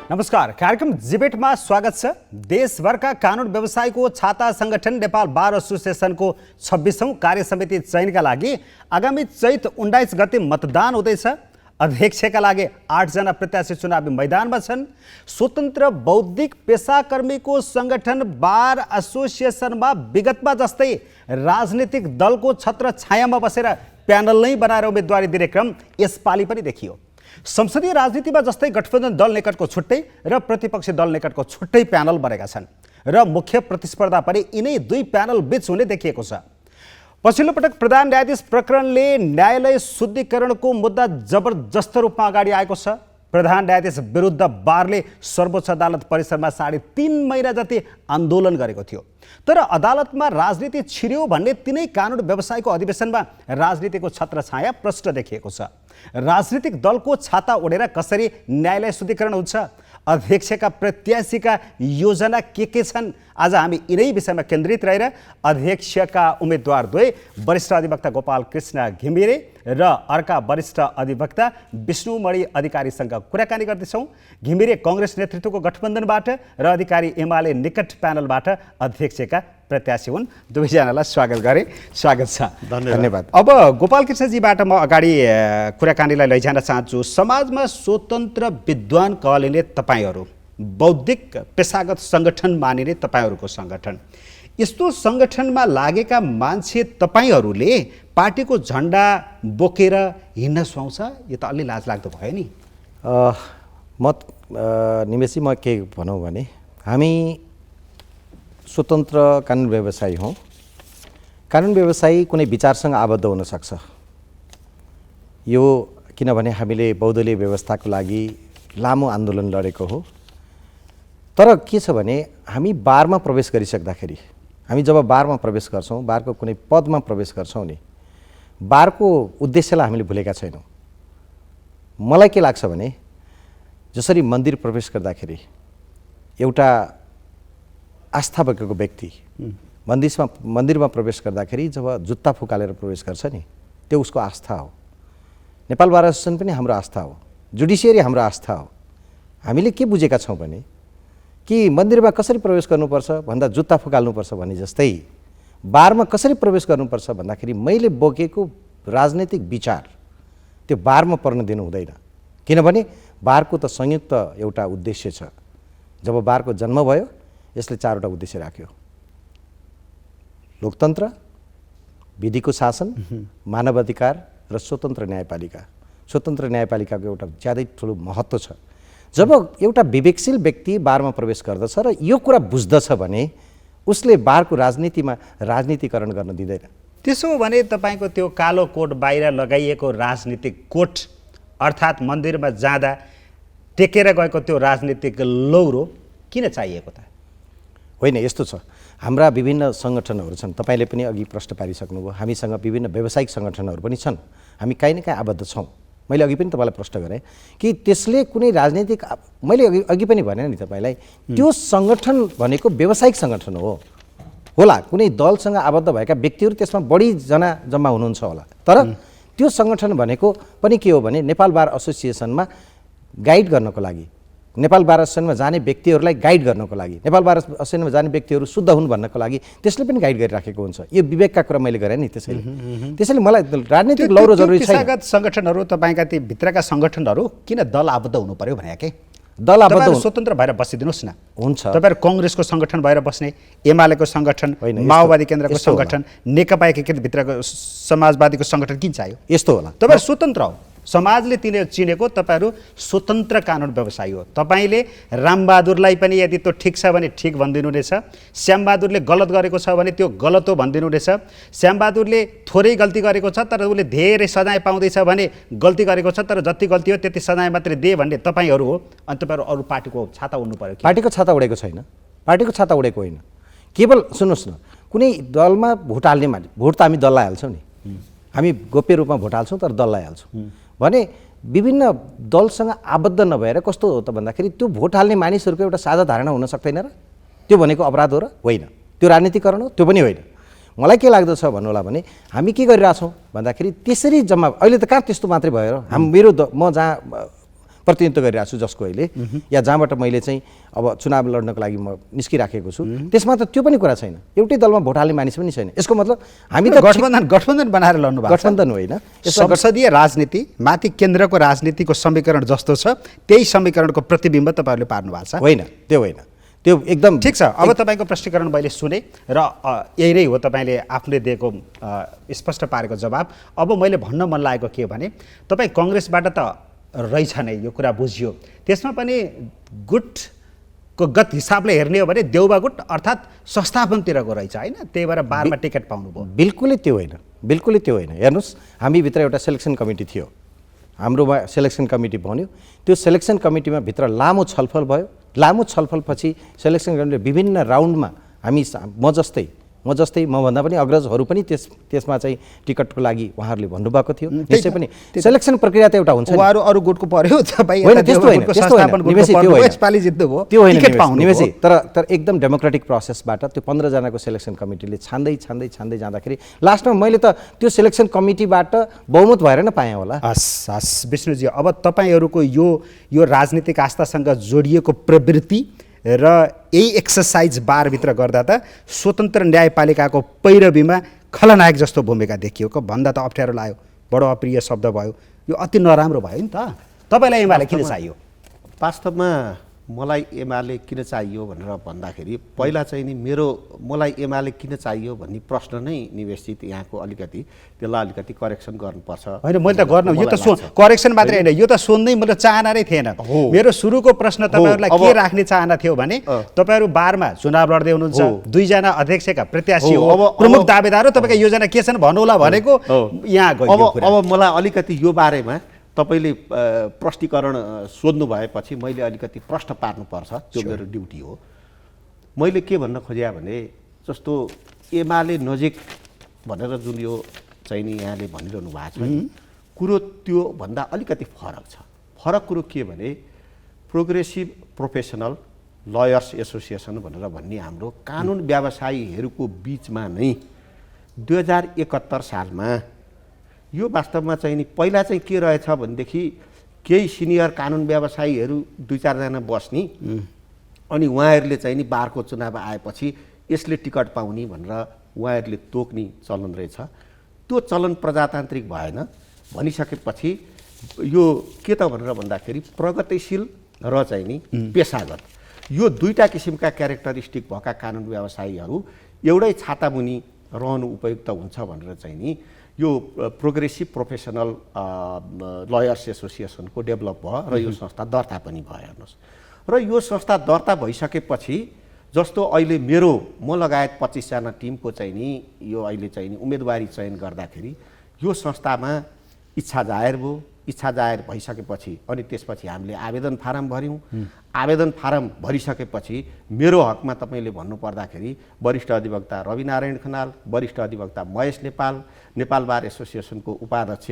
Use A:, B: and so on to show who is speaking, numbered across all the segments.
A: नमस्कार, कार्यक्रम डिबेटमा स्वागत छ। देशभरका कानुन व्यवसायीको छाता संगठन नेपाल बार एसोसिएसनको 26औं कार्य समिति चयनका लागि आगामी चैत 19 गते मतदान हुँदैछ। अध्यक्षका लागि 8 जना प्रत्याशी चुनावी मैदानमा छन्। स्वतन्त्र बौद्धिक पेसाकर्मीको संगठन बार एसोसिएसनमा विगतमा जस्तै राजनीतिक दलको छत्र छायामा बसेर प्यानल नै बनाएर उम्मेदवारी दिने क्रम यसपालि पनि देखियो। संसदीय राजनीतिमा जस्तै गठबन्धन दल निकटको छुट्टै र प्रतिपक्षी दल निकटको छुट्टै प्यानल बनेका छन् र मुख्य प्रतिस्पर्धा पनि यिनै दुई प्यानल बीच हुने देखिएको छ। पछिल्लो पटक प्रधान न्यायाधीश प्रकरणले न्यायालय शुद्धिकरणको मुद्दा जबरजस्त रूपमा अगाडि आएको छ। प्रधान न्यायाधीश विरुद्ध बारले सर्वोच्च अदालत परिसरमा 3.5 महिना जति आन्दोलन गरेको थियो। तर अदालतमा राजनीति छिर्यो भन्ने तिनै कानुन व्यवसायको अधिवेशनमा राजनीतिको छत्रछाया प्रष्ट देखिएको छ। राजनीतिक दलको छाता ओढेर कसरी न्यायालय शुद्धिकरण हुन्छ, अध्यक्षका प्रत्याशीका योजना के छन्, आज हामी यिनै विषयमा केन्द्रित रहेर अध्यक्षका उम्मेदवार दुवै वरिष्ठ अधिवक्ता गोपाल कृष्ण घिमिरे र अर्का वरिष्ठ अधिवक्ता विष्णुमणि अधिकारीसँग कुराकानी गर्दैछौँ। घिमिरे कांग्रेस नेतृत्वको गठबन्धनबाट र अधिकारी एमाले निकट प्यानलबाट अध्यक्षका प्रत्याशी हुन्। दुवैजनालाई स्वागत गरे। स्वागत छ। धन्यवाद। अब गोपाल कृष्णजीबाट म अगाडि कुराकानीलाई लैजान चाहन्छु। समाजमा स्वतन्त्र विद्वान कहलिने तपाईहरू, बौद्धिक पेसागत सङ्गठन मानिने तपाईहरूको सङ्गठन, यस्तो सङ्गठनमा लागेका मान्छे तपाईहरूले पार्टीको झन्डा बोकेर हिँड्न सुहाउँछ? यो त अलि लाज लाग्दो भयो नि।
B: निमेषजी म के भनौँ भने हामी स्वतन्त्र कानुन व्यवसायी हौँ। कानुन व्यवसायी कुनै विचारसँग आबद्ध हुन सक्छ। यो किनभने हामीले बहुदलीय व्यवस्थाको लागि लामो आन्दोलन लडेको हो। तर के छ भने हामी बारमा प्रवेश गरिसक्दाखेरि, हामी जब बारमा प्रवेश गर्छौँ, बारको कुनै पदमा प्रवेश गर्छौँ नि, बारको उद्देश्यलाई हामीले भुलेका छैनौँ। मलाई के लाग्छ भने जसरी मन्दिर प्रवेश गर्दाखेरि एउटा आस्था बोकेको व्यक्ति मन्दिरमा प्रवेश गर्दाखेरि जब जुत्ता फुकालेर प्रवेश गर्छ नि, त्यो उसको आस्था हो। नेपाल बार एसोसिएसन पनि हाम्रो आस्था हो, जुडिसियरी हाम्रो आस्था हो। हामीले के बुझेका छौँ भने कि मन्दिरमा कसरी प्रवेश गर्नुपर्छ भन्दा जुत्ता फुकाल्नुपर्छ भने जस्तै बारमा कसरी प्रवेश गर्नुपर्छ भन्दाखेरि मैले बोकेको राजनैतिक विचार त्यो बारमा पर्न दिनु हुँदैन। किनभने बारको त संयुक्त एउटा उद्देश्य छ। जब बारको जन्म भयो यसले 4वटा उद्देश्य राख्यो: लोकतन्त्र, विधिको शासन, मानवाधिकार र स्वतन्त्र न्यायपालिका। स्वतन्त्र न्यायपालिकाको एउटा ज्यादै ठुलो महत्त्व छ। जब एउटा विवेकशील व्यक्ति बारमा प्रवेश गर्दछ र यो कुरा बुझ्दछ भने उसले बारको राजनीतिमा राजनीतिकरण गर्न दिँदैन।
A: त्यसो हो भने तपाईँको त्यो कालो कोट बाहिर लगाइएको राजनीतिक कोट, अर्थात् मन्दिरमा जाँदा टेकेर गएको त्यो राजनीतिक लौरो किन चाहिएको त?
B: होइन, यस्तो छ, हाम्रा विभिन्न सङ्गठनहरू छन्। तपाईँले पनि अघि प्रश्न पारिसक्नुभयो। हामीसँग विभिन्न व्यावसायिक सङ्गठनहरू पनि छन्। हामी काहीँ न काहीँ आबद्ध छौँ। मैले अघि पनि तपाईँलाई प्रश्न गरेँ कि त्यसले कुनै राजनीतिक, मैले अघि पनि भने नि तपाईँलाई, त्यो सङ्गठन भनेको व्यावसायिक सङ्गठन हो होला। कुनै दलसँग आबद्ध भएका व्यक्तिहरू त्यसमा बढीजना जम्मा हुनुहुन्छ होला। तर त्यो सङ्गठन भनेको पनि के हो भने नेपाल बार एसोसिएसनमा गाइड गर्नको लागि, नेपाल बार एसोसिएसनमा जाने व्यक्तिहरूलाई गाइड गर्नको लागि, नेपाल बार एसोसिएसनमा जाने व्यक्तिहरू शुद्ध हुन् भन्नको लागि त्यसले पनि गाइड गरिराखेको हुन्छ। यो विवेकका कुरा मैले गरेँ नि। त्यसैले मलाई राजनीतिक लौरो जरुरी छैन।
A: पेसागत सङ्गठनहरू, तपाईँका ती भित्रका सङ्गठनहरू किन दल आबद्ध हुनु पर्यो भने के?
B: दल आबद्ध
A: स्वतन्त्र भएर बसिदिनुहोस् न।
B: हुन्छ।
A: तपाईँहरू कांग्रेसको सङ्गठन भएर बस्ने, एमालेको सङ्गठन, माओवादी केन्द्रको सङ्गठन, नेकपा एकीकृत भित्रको समाजवादीको सङ्गठन किन चाहियो?
B: यस्तो होला,
A: तपाईँहरू स्वतन्त्र हो। समाजले चिनेको तपाईँहरू स्वतन्त्र कानुन व्यवसायी हो। तपाईँले रामबहादुरलाई पनि यदि त्यो ठिक छ भने ठिक भनिदिनु हुनेछ, श्यामबहादुरले गलत गरेको छ भने त्यो गलत हो भनिदिनु हुनेछ। श्यामबहादुरले थोरै गल्ती गरेको छ तर उसले धेरै सजाय पाउँदैछ भने गल्ती गरेको छ, तर जति गल्ती हो त्यति सजाय मात्रै दिए भन्ने तपाईँहरू हो। अनि तपाईँहरू अरू पार्टीको छाता उड्नु पर्यो?
B: पार्टीको छाता उडेको छैन, पार्टीको छाता उडेको होइन। केवल सुन्नुहोस् न, कुनै दलमा भोट हाल्ने मान्छे, भोट त हामी दललाई हाल्छौँ नि, हामी गोप्य रूपमा भोट हाल्छौँ तर दललाई हाल्छौँ भने विभिन्न दलसँग आबद्ध नभएर कस्तो हो त भन्दाखेरि त्यो भोट हाल्ने मानिसहरूको एउटा साझा धारणा हुन सक्दैन र? त्यो भनेको अपराध हो र? होइन। त्यो राजनीतिकरण हो? त्यो पनि होइन। मलाई के लाग्दछ भन्नुहोला भने हामी के गरिरहेछौँ भन्दाखेरि त्यसरी जम्मा, अहिले त कहाँ त्यस्तो मात्रै भयो र? मेरो म जहाँ प्रतिनिधित्व गरिरहेको छु जसको अहिले या जहाँबाट मैले चाहिँ अब चुनाव लड्नको लागि म निस्किराखेको छु त्यसमा त त्यो पनि कुरा छैन। एउटै दलमा भोट हाल्ने मानिस पनि छैन। यसको मतलब हामी त
A: गठबन्धन बनाएर लड्नु भएको छ।
B: गठबन्धन होइन,
A: संसदीय राजनीति माथि केन्द्रको राजनीतिको समीकरण जस्तो छ त्यही समीकरणको प्रतिबिम्ब तपाईँहरूले पार्नु भएको छ।
B: होइन, त्यो होइन, त्यो एकदम
A: ठिक छ। अब तपाईँको प्रश्नीकरण मैले सुने र यही नै हो तपाईँले आफूले दिएको स्पष्ट पारेको जवाब। अब मैले भन्न मन लागेको के हो भने तपाईँ कङ्ग्रेसबाट त रहेछ नै, यो कुरा बुझियो। त्यसमा पनि गुटको गत हिसाबले हेर्ने हो भने देउबा गुट अर्थात् संस्थापनतिरको रहेछ होइन, त्यही भएर बारमा टिकट पाउनुभयो।
B: बिल्कुलै त्यो होइन, बिल्कुलै त्यो होइन। हेर्नुहोस्, हामीभित्र एउटा सेलेक्सन कमिटी थियो, हाम्रोमा सेलेक्सन कमिटी बन्यो। त्यो सेलेक्सन कमिटीमा भित्र लामो छलफल भयो। लामो छलफलपछि सेलेक्सन कमिटीले विभिन्न राउन्डमा हामी म जस्तै मभन्दा पनि अग्रजहरू पनि त्यसमा चाहिँ टिकटको लागि उहाँहरूले भन्नुभएको थियो। त्यसै पनि सेलेक्सन प्रक्रिया त एउटा हुन्छ।
A: उहाँहरू अरू गुटको पर्यो तपाईँ
B: होइन, त्यस्तो होइन, त्यो होइन निमेषी। तर एकदम डेमोक्रेटिक प्रोसेसबाट त्यो 15 जनाको सेलेक्सन कमिटीले छान्दै जाँदाखेरि लास्टमा मैले त त्यो सेलेक्सन कमिटीबाट बहुमत भएर नै पाएँ होला।
A: हस् विष्णुजी, अब तपाईँहरूको यो राजनीतिक आस्थासँग जोडिएको प्रवृत्ति र यही एक्सर्साइज बारभित्र गर्दा त स्वतन्त्र न्यायपालिकाको पैरवीमा खलनायक जस्तो भूमिका देखियो भन्दा त अप्ठ्यारो लाग्यो। बडो अप्रिय शब्द भयो, यो अति नराम्रो भयो नि त। तपाईँलाई एमाले किन चाहियो?
C: वास्तवमा मलाई एमाले किन चाहियो भनेर भन्दाखेरि पहिला चाहिँ नि मलाई एमाले किन चाहियो भन्ने प्रश्न नै निवेशित यहाँको अलिकति त्यसलाई अलिकति करेक्सन गर्नुपर्छ।
A: होइन, मैले त गर्न, यो त करेक्सन मात्रै होइन, यो त सोध्नै मेरो चाहना नै थिएन। मेरो सुरुको प्रश्न तपाईँहरूलाई के राख्ने चाहना थियो भने तपाईँहरू बारमा चुनाव लड्दै हुनुहुन्छ, 2 जना अध्यक्षका प्रत्याशी हो, प्रमुख दावेदार हो, तपाईँको योजना के छन् भन्नुहोला भनेको यहाँ गयो।
C: अब मलाई अलिकति यो बारेमा तपाईँले प्रश्नीकरण सोध्नु भएपछि मैले अलिकति प्रश्न पार्नुपर्छ, त्यो मेरो ड्युटी हो। मैले के भन्न खोजेँ भने जस्तो एमाले नजिक भनेर जुन यो चाहिँ नि यहाँले भनिरहनु भएको छ कुरो, त्यो भन्दा अलिकति फरक छ। फरक कुरो के भने प्रोग्रेसिभ प्रोफेसनल लयर्स एसोसिएसन भनेर भन्ने हाम्रो कानुन व्यवसायीहरूको बिचमा नै 2071 सालमा यो वास्तवमा चाहिँ नि पहिला चाहिँ के रहेछ भनेदेखि केही सिनियर कानुन व्यवसायीहरू 2-4 जना बस्ने अनि उहाँहरूले चाहिँ नि बारको चुनाव आएपछि यसले टिकट पाउने भनेर उहाँहरूले तोक्ने चलन रहेछ। त्यो चलन प्रजातान्त्रिक भएन। भनिसकेपछि यो के त भनेर भन्दाखेरि प्रगतिशील र चाहिँ नि पेसागत यो दुईटा किसिमका क्यारेक्टरिस्टिक भएका कानुन व्यवसायीहरू एउटै छातामुनि रहनु उपयुक्त हुन्छ भनेर चाहिँ नि यो प्रोग्रेसिभ प्रोफेसनल लयर्स एसोसिएसनको डेभलप भयो र यो संस्था दर्ता पनि भयो। हेर्नुहोस्, र यो संस्था दर्ता भइसकेपछि जस्तो अहिले म लगायत 25 जना टिमको चाहिँ नि यो अहिले चाहिँ नि उम्मेदवारी चयन गर्दाखेरि यो संस्थामा इच्छा जाहेर भयो। इच्छा जाहेर भइसकेपछि अनि त्यसपछि हामीले आवेदन फारम भर्यौँ। आवेदन फारम भरिसकेपछि मेरो हकमा तपाईँले भन्नुपर्दाखेरि वरिष्ठ अधिवक्ता रविनारायण खनाल, वरिष्ठ अधिवक्ता महेश नेपाल, नेपाल बार एसोसिएसनको उपाध्यक्ष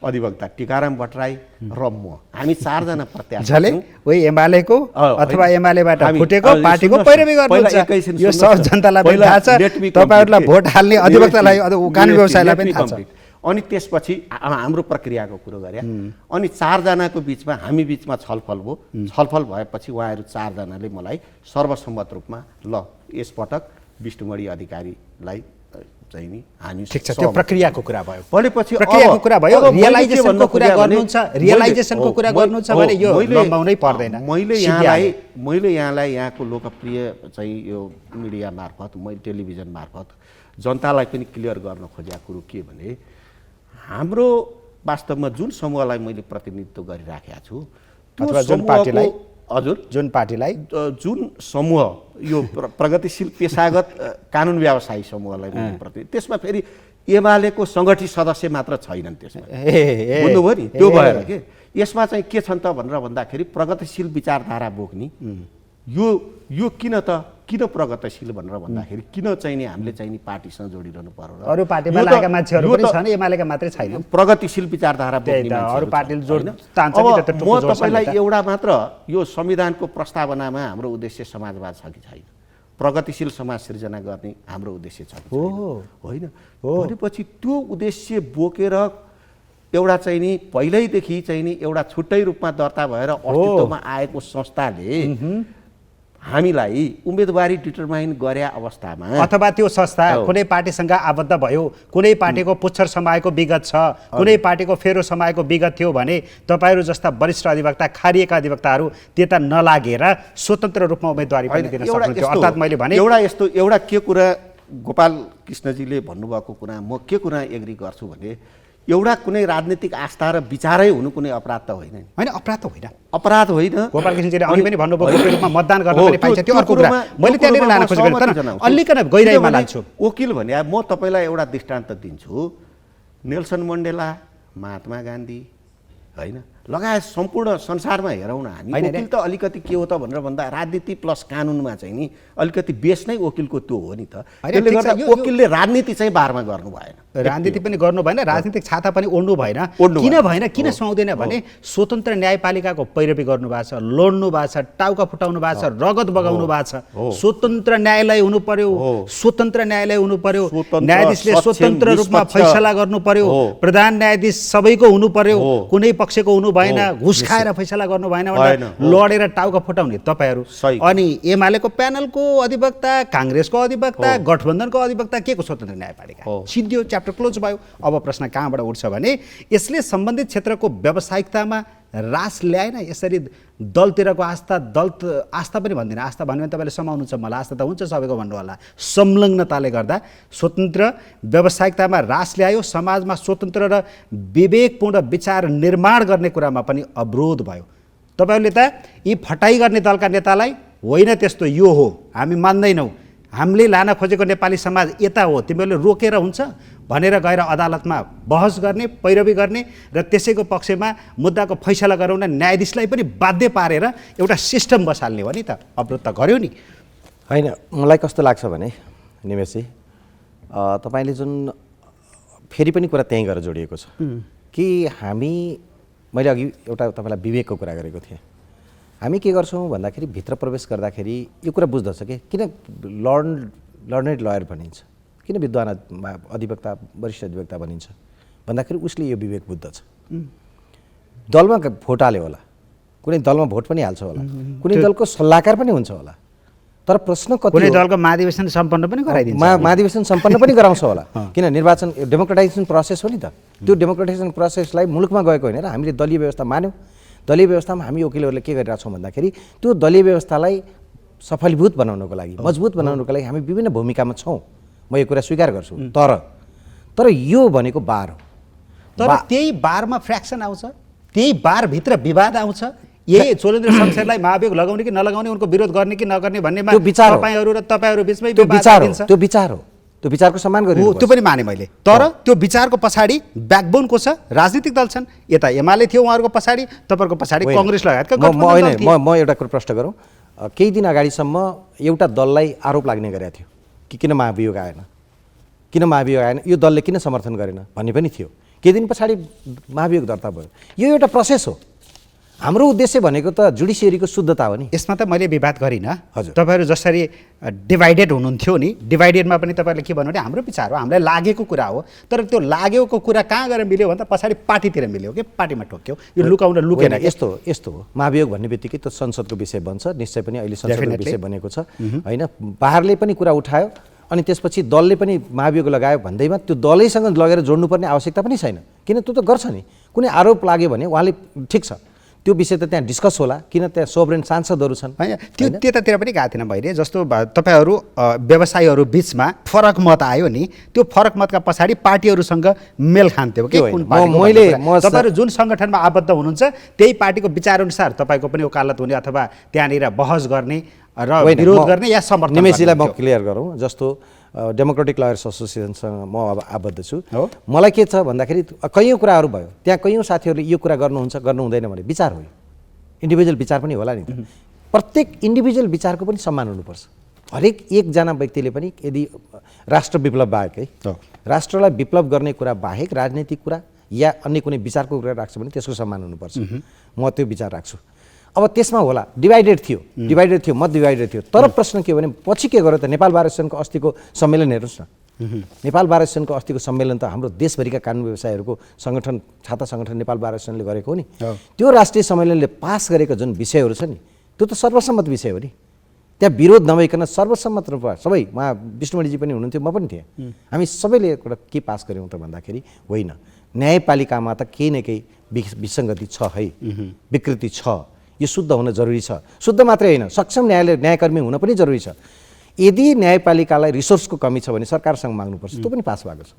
C: अधिवक्ता टिकाराम भट्टराई र म, हामी 4 जना प्रत्याशी
A: एमालेको अथवा एमालेबाट फुटेको पार्टीको पैरवी गर्नुहुन्छ। यो सब जनतालाई पनि थाहा छ, तपाईहरुलाई भोट हाल्ने अधिवक्तालाई कानुन व्यवसायलाई पनि थाहा छ।
C: अनि त्यसपछि हाम्रो प्रक्रियाको कुरो गरे अनि 4 जनाको बिचमा हामी बिचमा छलफल भयो। छलफल भएपछि उहाँहरू 4 जनाले मलाई सर्वसम्मत रूपमा ल यसपटक विष्णुमणि अधिकारीलाई चाहिँ नि हामी
A: ठीक छ, त्यो प्रक्रियाको कुरा भयो।
C: भनेपछि
A: प्रक्रियाको कुरा भयो, रियलाइजेसनको कुरा गर्नुहुन्छ, रियलाइजेसनको कुरा गर्नुहुन्छ भने यो लम्बाउनै पर्दैन।
C: मैले यहाँलाई यहाँको लोकप्रिय चाहिँ यो मिडिया मार्फत, मैले टेलिभिजन मार्फत जनतालाई पनि क्लियर गर्न खोजेको कुरो के भने हाम्रो वास्तवमा जुन समूहलाई मैले प्रतिनिधित्व गरिराखेको छु
A: अथवा जुन पार्टीलाई,
C: हजुर जुन समूह यो प्रगतिशील पेशागत कानुन व्यवसायी समूहलाई मैले प्रतिनिधित्व, त्यसमा फेरि एमालेको सङ्गठित सदस्य मात्र छैनन् त्यसमा, बुझ्नुभयो नि? त्यो भएर के यसमा चाहिँ के छन् त भनेर भन्दाखेरि प्रगतिशील विचारधारा बोक्ने यो किन प्रगतिशील भनेर भन्दाखेरि किन चाहिँ नि हामीले चाहिँ नि पार्टीसँग जोडिरहनु पर्यो?
A: अरू पार्टीमा लागेका मान्छेहरू पनि छन्, एमालेका मात्रै छैन।
C: प्रगतिशील विचारधारा बोक्ने
A: अरू पार्टीले जोड तान्छ
C: नि त। म तपाईलाई एउटा मात्र यो संविधानको प्रस्तावनामा हाम्रो उद्देश्य समाजवाद छ कि छैन, प्रगतिशील समाज सृजना गर्ने हाम्रो उद्देश्य छ कि छैन, होइन? भनेपछि त्यो उद्देश्य बोकेर एउटा चाहिँ नि पहिल्यैदेखि चाहिँ नि एउटा छुट्टै रूपमा दर्ता भएर अस्तित्वमा आएको संस्थाले हामीलाई उम्मेदवारी डिटरमाइन गरे अवस्थामा
A: अथवा त्यो संस्था कुनै पार्टीसँग आबद्ध भयो, कुनै पार्टीको पुच्छर समाएको विगत छ, कुनै पार्टीको फेरो समाएको विगत थियो भने तपाईहरू जस्ता वरिष्ठ अधिवक्ता, खारिएका अधिवक्ताहरू त्यता नलागेर स्वतन्त्र रूपमा उम्मेदवारी पनि दिन सक्नुहुन्थ्यो। अर्थात् मैले भने
C: एउटा के कुरा गोपाल कृष्णजीले भन्नुभएको कुरा म के कुरा एग्री गर्छु भने एउटा कुनै राजनीतिक आस्था र विचारै हुनु कुनै अपराध त होइन नि।
A: होइन, अपराध त होइन,
C: अपराध होइन।
A: गोपाल कृष्णजीले अघि पनि भन्नुभयो गोप्य रूपमा मतदान गर्न पनि पाइन्छ, त्यो अर्को कुरा। मैले त्यहाँनिर लान खोजेको तर अलिकन गहिराइमा लान्छु।
C: वकिल भने म तपाईँलाई एउटा दृष्टान्त दिन्छु। नेल्सन मण्डेला, महात्मा गान्धी होइन लगायत सम्पूर्ण संसारमा हेरौँ न हामी, वकिल त अलिकति के हो त भनेर भन्दा राजनीति प्लस कानुनमा चाहिँ नि अलिकति बेस नै वकिलको त्यो हो नि त। त्यसले गर्दा वकिलले राजनीति चाहिँ बारमा गर्नु भएन,
A: राजनीति पनि गर्नु भएन, राजनीतिक छाता पनि ओढ्नु भएन। किन सुहाउँदैन भने स्वतन्त्र न्यायपालिकाको पैरवी गर्नु भएको छ, लड्नु भएको छ, टाउका फुटाउनु भएको छ, रगत बगाउनु भएको छ। स्वतन्त्र न्यायालय हुनु पर्यो, स्वतन्त्र न्यायालय हुनु पर्यो, न्यायाधीशले स्वतन्त्र रूपमा फैसला गर्नु पर्यो, प्रधान न्यायाधीश सबैको हुनु पर्यो, कुनै पक्षको हुनु भएन, घुस खाएर फैसला गर्नु भएन भनेर लडेर टाउका फुटाउने तपाईहरू। अनि एमालेको प्यानलको अधिवक्ता, काङ्ग्रेसको अधिवक्ता, गठबन्धनको अधिवक्ता के को स्वतन्त्र न्यायपालिका सिद्धियो, च्याप्टर क्लोज भयो। अब प्रश्न कहाँबाट उठ्छ भने यसले सम्बन्धित क्षेत्रको व्यावसायिकतामा रास ल्याएन। यसरी दलतिरको आस्था पनि भन्दिनँ, आस्था भन्यो भने तपाईँले समाउनुहुन्छ, मलाई आस्था त हुन्छ सबैको भन्नु होला। संलग्नताले गर्दा स्वतन्त्र व्यावसायिकतामा रास ल्यायो, समाजमा स्वतन्त्र र विवेकपूर्ण विचार निर्माण गर्ने कुरामा पनि अवरोध भयो। तपाईँहरूले त यी फटाइ गर्ने दलका नेतालाई होइन त्यस्तो यो हो हामी मान्दैनौँ, हामीले लान खोजेको नेपाली समाज यता हो, तिमीहरूले रोकेर हुन्छ भनेर गएर अदालतमा बहस गर्ने, पैरवी गर्ने र त्यसैको पक्षमा मुद्दाको फैसला गराउन न्यायाधीशलाई पनि बाध्य पारेर एउटा सिस्टम बसाल्ने हो नि त। अवरोध त गर्यो नि।
B: होइन, मलाई कस्तो लाग्छ भने निमेशजी, तपाईँले जुन फेरि पनि कुरा त्यहीँ गएर जोडिएको छ कि मैले अघि एउटा तपाईँलाई विवेकको कुरा गरेको थिएँ। हामी के गर्छौँ भन्दाखेरि भित्र प्रवेश गर्दाखेरि यो कुरा बुझ्दछ कि किन लर्नेड लयर भनिन्छ, किन विद्वान अधिवक्ता, वरिष्ठ अधिवक्ता भनिन्छ भन्दाखेरि उसले यो विवेक बुझ्दछ। दलमा भोट हाल्यो होला, कुनै दलमा भोट पनि हाल्छ होला, कुनै दलको सल्लाहकार पनि हुन्छ होला, तर प्रश्न कति
A: कुनै दलको महाधिवेशन सम्पन्न पनि गराइदिन्छ,
B: महाधिवेशन सम्पन्न पनि गराउँछ होला। किन निर्वाचन डेमोक्रेटाइजेसन प्रोसेस हो नि त। त्यो डेमोक्रेटाइजेसन प्रोसेसलाई मुलुकमा गएको होइन र हामीले दलीय व्यवस्था मान्यौँ। दलीय व्यवस्थामा हामी वकिलहरूले के गरिरहेको छौँ भन्दाखेरि त्यो दलीय व्यवस्थालाई सफलीभूत बनाउनको लागि, मजबुत बनाउनको लागि हामी विभिन्न भूमिकामा छौँ, म यो कुरा स्वीकार गर्छु। तर यो भनेको बार हो।
A: तर त्यही बारमा फ्र्याक्सन आउँछ, त्यही बारभित्र विवाद आउँछ। यही चोलेन्द्र शमशेरलाई महाभियोग लगाउने कि नलगाउने, उनको विरोध गर्ने कि नगर्ने भन्नेमा तपाईँहरू र तपाईँहरू बिचमै
B: त्यो विचार हो, त्यो विचारको सम्मान गर्नु,
A: त्यो पनि माने मैले। तर त्यो विचारको पछाडि ब्याकबोन को छ? राजनीतिक दल छन्। यता एमाले थियो, उहाँहरूको पछाडि तपाईँहरूको पछाडि कङ्ग्रेस लगायतका गठबन्धन।
B: म एउटा कुरा प्रश्न गरौँ। केही दिन अगाडिसम्म एउटा दललाई आरोप लाग्ने गरेको थियो कि किन महाभियोग आएन, यो दलले किन समर्थन गरेन भन्ने पनि थियो। केही दिन पछाडि महाभियोग दर्ता भयो। यो एउटा प्रोसेस हो। हाम्रो उद्देश्य भनेको त जुडिसियरीको शुद्धता हो नि।
A: यसमा त मैले विवाद गरिनँ। हजुर, तपाईँहरू जसरी डिभाइडेड हुनुहुन्थ्यो नि, डिभाइडेडमा पनि तपाईँहरूले के भन्नु भने हाम्रो विचार हो, हामीलाई लागेको कुरा हो। तर त्यो लागेको कुरा कहाँ गएर मिल्यो भन्दा पछाडि पार्टीतिर मिल्यो कि पार्टीमा ठोक्यो। यो लुकेन।
B: यस्तो हो। महाभियोग भन्ने बित्तिकै त संसदको विषय बन्छ, निश्चय पनि अहिले संसदको विषय बनेको छ होइन। बाहिरले पनि कुरा उठायो अनि त्यसपछि दलले पनि महाभियोग लगायो भन्दैमा त्यो दलैसँग लगेर जोड्नुपर्ने आवश्यकता पनि छैन। किन त्यो त गर्छ नि। कुनै आरोप लाग्यो भने उहाँले ठिक छ, त्यो विषय त त्यहाँ डिस्कस होला, किन त्यहाँ सोभरेन सांसदहरू छन्
A: होइन। त्यो त्यतातिर पनि गएको थिएन मैले। जस्तो तपाईँहरू व्यवसायीहरू बिचमा फरक मत आयो नि, त्यो फरक मतका पछाडि पार्टीहरूसँग मेल खान्थ्यो कि तपाईँहरू जुन सङ्गठनमा आबद्ध हुनुहुन्छ त्यही पार्टीको विचारअनुसार तपाईँको पनि वकालत हुने अथवा त्यहाँनिर बहस गर्ने र विरोध गर्ने या समर्थन।
B: निमेशजीलाई म क्लियर गरौँ। जस्तो डेमोक्रेटिक लयर्स एसोसिएसनसँग म अब आबद्ध छु। मलाई के छ भन्दाखेरि कैयौँ कुराहरू भयो, त्यहाँ कैयौँ साथीहरूले यो कुरा गर्नुहुन्छ गर्नु हुँदैन भने विचार हो, इन्डिभिजुअल विचार पनि होला नि त। प्रत्येक इन्डिभिजुअल विचारको पनि सम्मान हुनुपर्छ। हरेक एकजना व्यक्तिले पनि यदि राष्ट्र विप्लव बाहेक राष्ट्रलाई विप्लव गर्ने कुरा बाहेक राजनीतिक कुरा या अन्य कुनै विचारको कुरा राख्छ भने त्यसको सम्मान हुनुपर्छ। म त्यो विचार राख्छु। अब त्यसमा होला डिभाइडेड थियो, मत डिभाइडेड थियो। तर प्रश्न के हो भने पछि के गर्यो त? नेपाल बार एसोसिएसनको अस्तिको सम्मेलन हेर्नुहोस् न, नेपाल बार एसोसिएसनको अस्तिको सम्मेलन त हाम्रो देशभरिका कानुन व्यवसायीहरूको सङ्गठन छाता सङ्गठन नेपाल बार एसोसिएसनले गरेको हो नि। त्यो राष्ट्रिय सम्मेलनले पास गरेका जुन विषयहरू छ नि त्यो त सर्वसम्मत विषय हो नि। त्यहाँ विरोध नभइकन सर्वसम्मत रूपमा सबै, उहाँ विष्णुमणिजी पनि हुनुहुन्थ्यो, म पनि थिएँ, हामी सबैले एउटा के पास गऱ्यौँ त भन्दाखेरि होइन, न्यायपालिकामा त केही न केही विसङ्गति छ है, विकृति छ, यो शुद्ध हुन जरुरी छ। शुद्ध मात्रै होइन, सक्षम न्यायकर्मी हुन पनि जरुरी छ। यदि न्यायपालिकालाई रिसोर्सको कमी छ भने सरकारसँग माग्नुपर्छ, त्यो पनि पास भएको छ।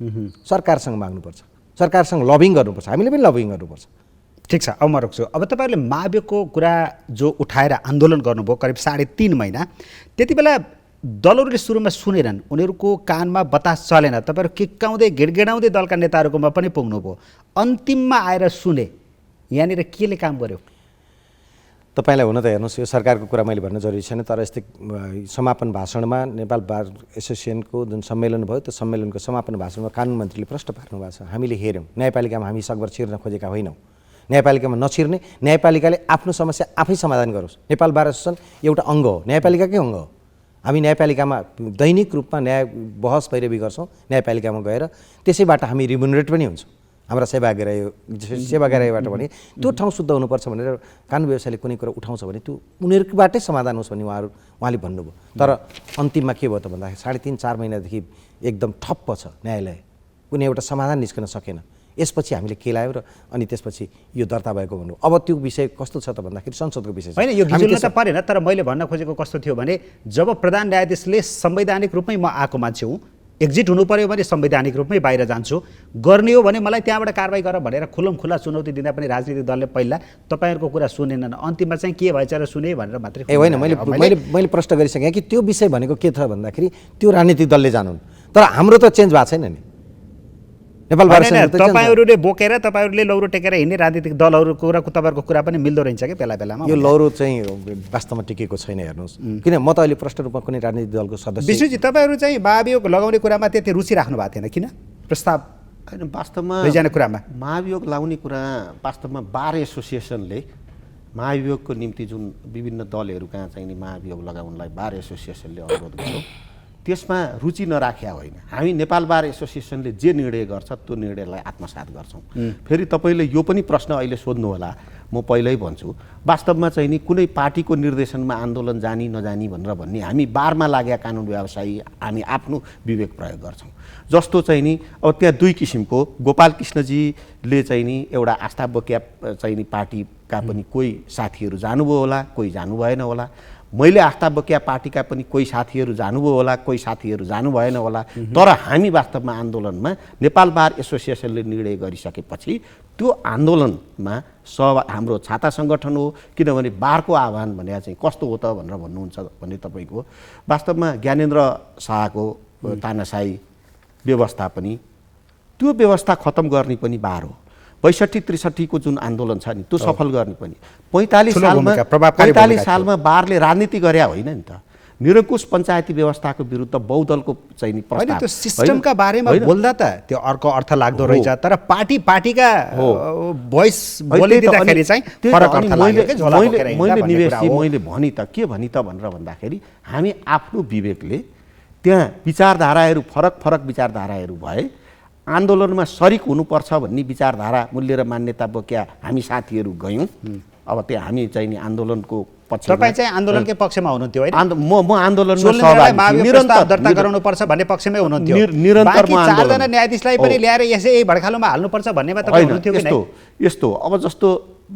B: सरकारसँग माग्नुपर्छ, सरकारसँग लबिङ गर्नुपर्छ, हामीले पनि लबिङ गर्नुपर्छ।
A: ठिक छ, अब म रोक्छु। अब तपाईँहरूले महाभियोगको कुरा जो उठाएर आन्दोलन गर्नुभयो करिब 3.5 महिना, त्यति बेला दलहरूले सुरुमा सुनेनन्, उनीहरूको कानमा बतास चलेन, तपाईँहरू किक्काउँदै गिडगिडाउँदै दलका नेताहरूकोमा पनि पुग्नुभयो, अन्तिममा आएर सुने, यहाँनिर केले काम गर्यो?
B: तपाईँलाई हुन त हेर्नुहोस्, यो सरकारको कुरा मैले भन्न जरुरी छैन, तर यस्तै समापन भाषणमा नेपाल बार एसोसिएसनको जुन सम्मेलन भयो त्यो सम्मेलनको समापन भाषणमा कानुन मन्त्रीले प्रश्न पार्नु भएको छ। हामीले हेऱ्यौँ, न्यायपालिकामा हामी सकभर छिर्न खोजेका होइनौँ, न्यायपालिकामा नछिर्ने, न्यायपालिकाले आफ्नो समस्या आफै समाधान गरोस्। नेपाल बार एसोसिएसन एउटा अङ्ग हो, न्यायपालिकाकै अङ्ग हो। हामी न्यायपालिकामा दैनिक रूपमा बहस पैरवी गर्छौँ, न्यायपालिकामा गएर त्यसैबाट हामी रिम्युनरेट पनि हुन्छौँ, हाम्रा सेवाग्राहीबाट भने त्यो ठाउँ शुद्ध हुनुपर्छ भनेर कानुन व्यवसायले कुनै कुरा उठाउँछ भने त्यो उनीहरूबाटै समाधान होस् भन्ने उहाँले भन्नुभयो। तर अन्तिममा के भयो त भन्दाखेरि 3.5-4 महिनादेखि एकदम ठप्प छ न्यायालय, कुनै एउटा समाधान निस्कन सकेन। यसपछि हामीले के ल्यायो र अनि त्यसपछि यो दर्ता भएको भन्नु। अब त्यो विषय कस्तो छ त भन्दाखेरि संसदको विषय छ,
A: होइन, यो गिजुल्न त परेन। तर मैले भन्न खोजेको कस्तो थियो भने जब प्रधान न्यायाधीशले संवैधानिक रूपमै म आएको मान्छे हुँ, एक्जिट हुनु पर्यो भने संवैधानिक रूपमै बाहिर जान्छु, गर्ने हो भने मलाई त्यहाँबाट कारवाही गर भनेर खुल्ला चुनौती दिँदा पनि राजनीतिक दलले पहिला तपाईँहरूको कुरा सुनेनन्, अन्तिममा चाहिँ के भएछ र सुने भनेर मात्रै।
B: ए होइन, मैले प्रश्न गरिसकेँ कि त्यो विषय भनेको के छ भन्दाखेरि त्यो राजनीतिक दलले जानुन्, तर हाम्रो त चेन्ज भएको छैन नि। नेपाल बार
A: तपाईँहरूले बोकेर तपाईँहरूले लौरो टेकेर हिँड्ने राजनीतिक दलहरूको कुरा तपाईँहरूको कुरा पनि मिल्दो रहन्छ कि बेला बेलामा?
B: यो लौरो चाहिँ वास्तवमा टिकेको छैन, हेर्नुहोस्, किन म त अहिले प्रष्ट रूपमा कुनै राजनीतिक दलको सदस्य।
A: विष्णुजी, तपाईँहरू चाहिँ महाभियोग लगाउने कुरामा त्यति रुचि राख्नु भएको थिएन, किन? प्रस्ताव
C: होइन, वास्तवमा
A: लैजाने कुरामा
C: महाभियोग लाउने कुरा वास्तवमा बार एसोसिएसनले महाभियोगको निम्ति जुन विभिन्न दलहरू कहाँ चाहिँ महाभियोग लगाउनलाई बार एसोसिएसनले अनुरोध गर्यो, त्यसमा रुचि नराख्या होइन। हामी नेपाल बार एसोसिएसनले जे निर्णय गर्छ त्यो निर्णयलाई आत्मसात गर्छौँ। फेरि तपाईँले यो पनि प्रश्न अहिले सोध्नु होला, म पहिल्यै भन्छु, वास्तवमा चाहिँ नि कुनै पार्टीको निर्देशनमा आन्दोलन जानी नजानी भनेर भन्ने हामी बारमा लागेका कानुन व्यवसायी हामी आफ्नो विवेक प्रयोग गर्छौँ। जस्तो चाहिँ नि अब त्यहाँ 2 किसिमको, गोपाल कृष्णजीले चाहिँ नि एउटा आस्था बोक्या चाहिँ नि पार्टीका पनि कोही साथीहरू जानुभयो होला, कोही जानु भएन होला, मैले आस्था बोक्या पार्टीका पनि कोही साथीहरू जानुभयो होला, कोही साथीहरू जानु भएन होला, तर हामी वास्तवमा आन्दोलनमा नेपाल बार एसोसिएसनले निर्णय गरिसकेपछि त्यो आन्दोलनमा हाम्रो छाता सङ्गठन हो, किनभने बारको आह्वान भने चाहिँ कस्तो हो त भनेर भन्नुहुन्छ भने तपाईँको वास्तवमा ज्ञानेन्द्र शाहको तानाशाही व्यवस्था पनि त्यो व्यवस्था खत्तम गर्ने पनि बार हो। 62-63 को जुन आन्दोलन छ नि त्यो सफल गर्ने पनि 45 सालमा बारले राजनीति गरे होइन नि त। निरङ्कुश पञ्चायती व्यवस्थाको विरुद्ध बहुदलको चाहिँ नि प्रस्ताव,
A: त्यो सिस्टमका बारेमा बोल्दा त त्यो अर्को अर्थ लाग्दो रहेछ, तर पार्टीका भोइस बोलिदिँदाखेरि चाहिँ फरक अर्थ लाग्यो के झोला बोकेर हिँड्दा भन्ने कुरा हो।
C: मैले भनि त के भनि त भनेर भन्दाखेरि हामी आफ्नो विवेकले त्यहाँ विचारधाराहरू फरक विचारधाराहरू भए आन्दोलनमा सरिक हुनुपर्छ भन्ने विचारधारा मूल्य र मान्यता बोक्या हामी साथीहरू गयौँ। अब त्यहाँ हामी चाहिँ नि आन्दोलनको पक्ष,
A: तपाईँ चाहिँ आन्दोलनकै पक्षमा हुनुहुन्थ्यो होइन?
C: म आन्दोलनमा सहभागी,
A: निरन्तर दर्ता गराउनुपर्छ भन्ने पक्षमै हुनुहुन्थ्यो,
C: निरन्तर म
A: 4 जना न्यायाधीशलाई पनि ल्याएर यसै भड्खालोमा हाल्नुपर्छ भन्नेमा तपाईँ हुनुहुन्थ्यो कि नै?
C: यस्तो अब जस्तो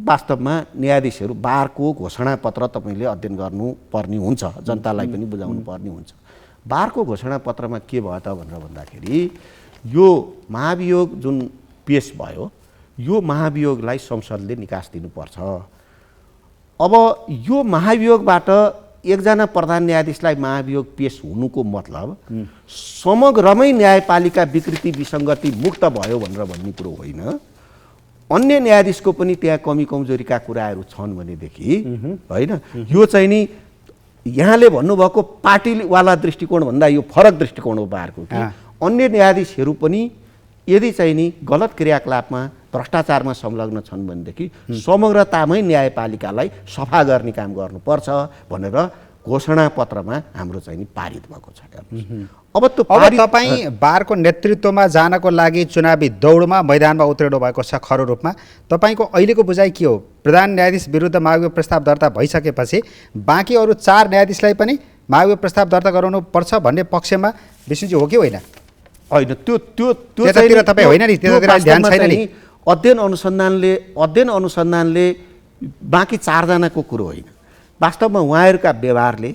C: वास्तवमा न्यायाधीशहरू बारको घोषणापत्र तपाईँले अध्ययन गर्नुपर्ने हुन्छ, जनतालाई पनि बुझाउनु पर्ने हुन्छ। बारको घोषणापत्रमा के भयो त भनेर भन्दाखेरि यो महाभियोग जुन पेस भयो यो महाभियोगलाई संसदले निकास दिनुपर्छ। अब यो महाभियोगबाट एकजना प्रधान न्यायाधीशलाई महाभियोग पेश हुनुको मतलब समग्रमै न्यायपालिका विकृति विसङ्गति मुक्त भयो भनेर भन्ने कुरो होइन। अन्य न्यायाधीशको पनि त्यहाँ कमी कमजोरीका कुराहरू छन् भनेदेखि होइन, यो चाहिँ नि यहाँले भन्नुभएको पार्टीवाला दृष्टिकोण भन्दा यो फरक दृष्टिकोण हो बारको कि अन्य न्यायाधीशहरू पनि यदि चाहिँ नि गलत क्रियाकलापमा भ्रष्टाचारमा संलग्न छन् भनेदेखि समग्रतामै न्यायपालिकालाई सफा गर्ने काम गर्नुपर्छ भनेर घोषणापत्रमा हाम्रो चाहिँ नि पारित भएको छ। अब त्यो
A: अब
C: पारित
A: तपाईँ बारको नेतृत्वमा जानको लागि चुनावी दौडमा मैदानमा उत्रिनु भएको छ खरो रूपमा। तपाईँको अहिलेको बुझाइ के हो? प्रधान न्यायाधीश विरुद्ध माग्यो प्रस्ताव दर्ता भइसकेपछि बाँकी अरू 4 न्यायाधीशलाई पनि माग्यो प्रस्ताव दर्ता गराउनु पर्छ भन्ने पक्षमा विष्णुजी हो कि होइन?
C: होइन, त्यो त्यो त्यो
A: त्यतातिर तपाईँ होइन नि, त्यतातिर ध्यान छैन नि।
C: अध्ययन अनुसन्धानले बाँकी 4 जनाको कुरो होइन। वास्तवमा उहाँहरूका व्यवहारले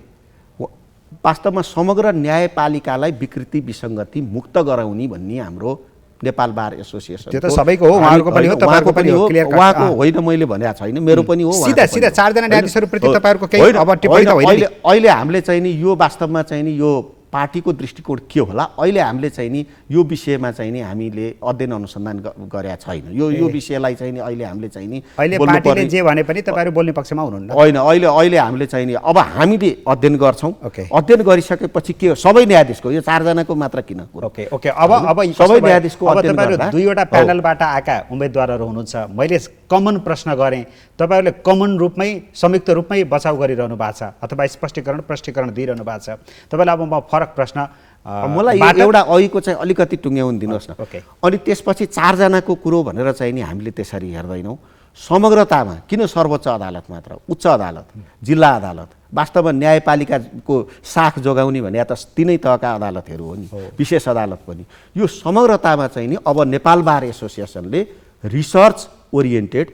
C: वास्तवमा समग्र न्यायपालिकालाई विकृति विसङ्गति मुक्त गराउने भन्ने हाम्रो नेपाल बार एसोसिएसन,
A: त्यो त सबैको हो, उहाँहरूको पनि हो, तपाईँको पनि हो, क्लियर कट।
C: उहाँको होइन मैले भनेको छैन, मेरो पनि हो।
A: सिधा 4 जना न्यायाधीशहरूप्रति तपाईँहरूको केही अब टिप्पणी त होइन नि?
C: अहिले हामीले चाहिँ नि यो वास्तवमा चाहिँ नि यो पार्टीको दृष्टिकोण के होला, अहिले हामीले चाहिँ नि यो विषयमा चाहिँ नि हामीले अध्ययन अनुसन्धान गरेका छैन। यो विषयलाई चाहिँ नि अहिले हामीले चाहिँ नि
A: अहिले पार्टीले जे भने पनि तपाईँहरू बोल्ने पक्षमा हुनुहुन्न?
C: होइन, अहिले हामीले चाहिँ नि अब हामीले अध्ययन गर्छौँ।
A: ओके।
C: अध्ययन गरिसकेपछि के हो, सबै न्यायाधीशको, यो 4 जनाको मात्र किन?
A: Okay okay. अब
C: सबै न्यायाधीशको अध्ययन
A: तपाईँहरू
C: गर्दा
A: 2वटा प्यानलबाट आएका उम्मेदवारहरू हुनुहुन्छ। मैले कमन प्रश्न गरेँ, तपाईँहरूले कमन रूपमै संयुक्त रूपमै बचाउ गरिरहनु भएको छ अथवा स्पष्टीकरण दिइरहनु भएको छ। तपाईँलाई अब म फरक प्रश्न
C: मलाई एउटा अहिलेको चाहिँ अलिकति टुङ्ग्याउनु दिनुहोस् न।
A: ओके।
C: अनि त्यसपछि 4 जनाको कुरो भनेर चाहिँ नि हामीले त्यसरी हेर्दैनौँ। समग्रतामा किन सर्वोच्च अदालत मात्र, उच्च अदालत, जिल्ला अदालत, वास्तवमा न्यायपालिकाको साख जोगाउने भने त 3 तहका अदालतहरू हो नि, विशेष अदालत पनि। यो समग्रतामा चाहिँ नि अब नेपाल बार एसोसिएसनले रिसर्च ओरिएन्टेड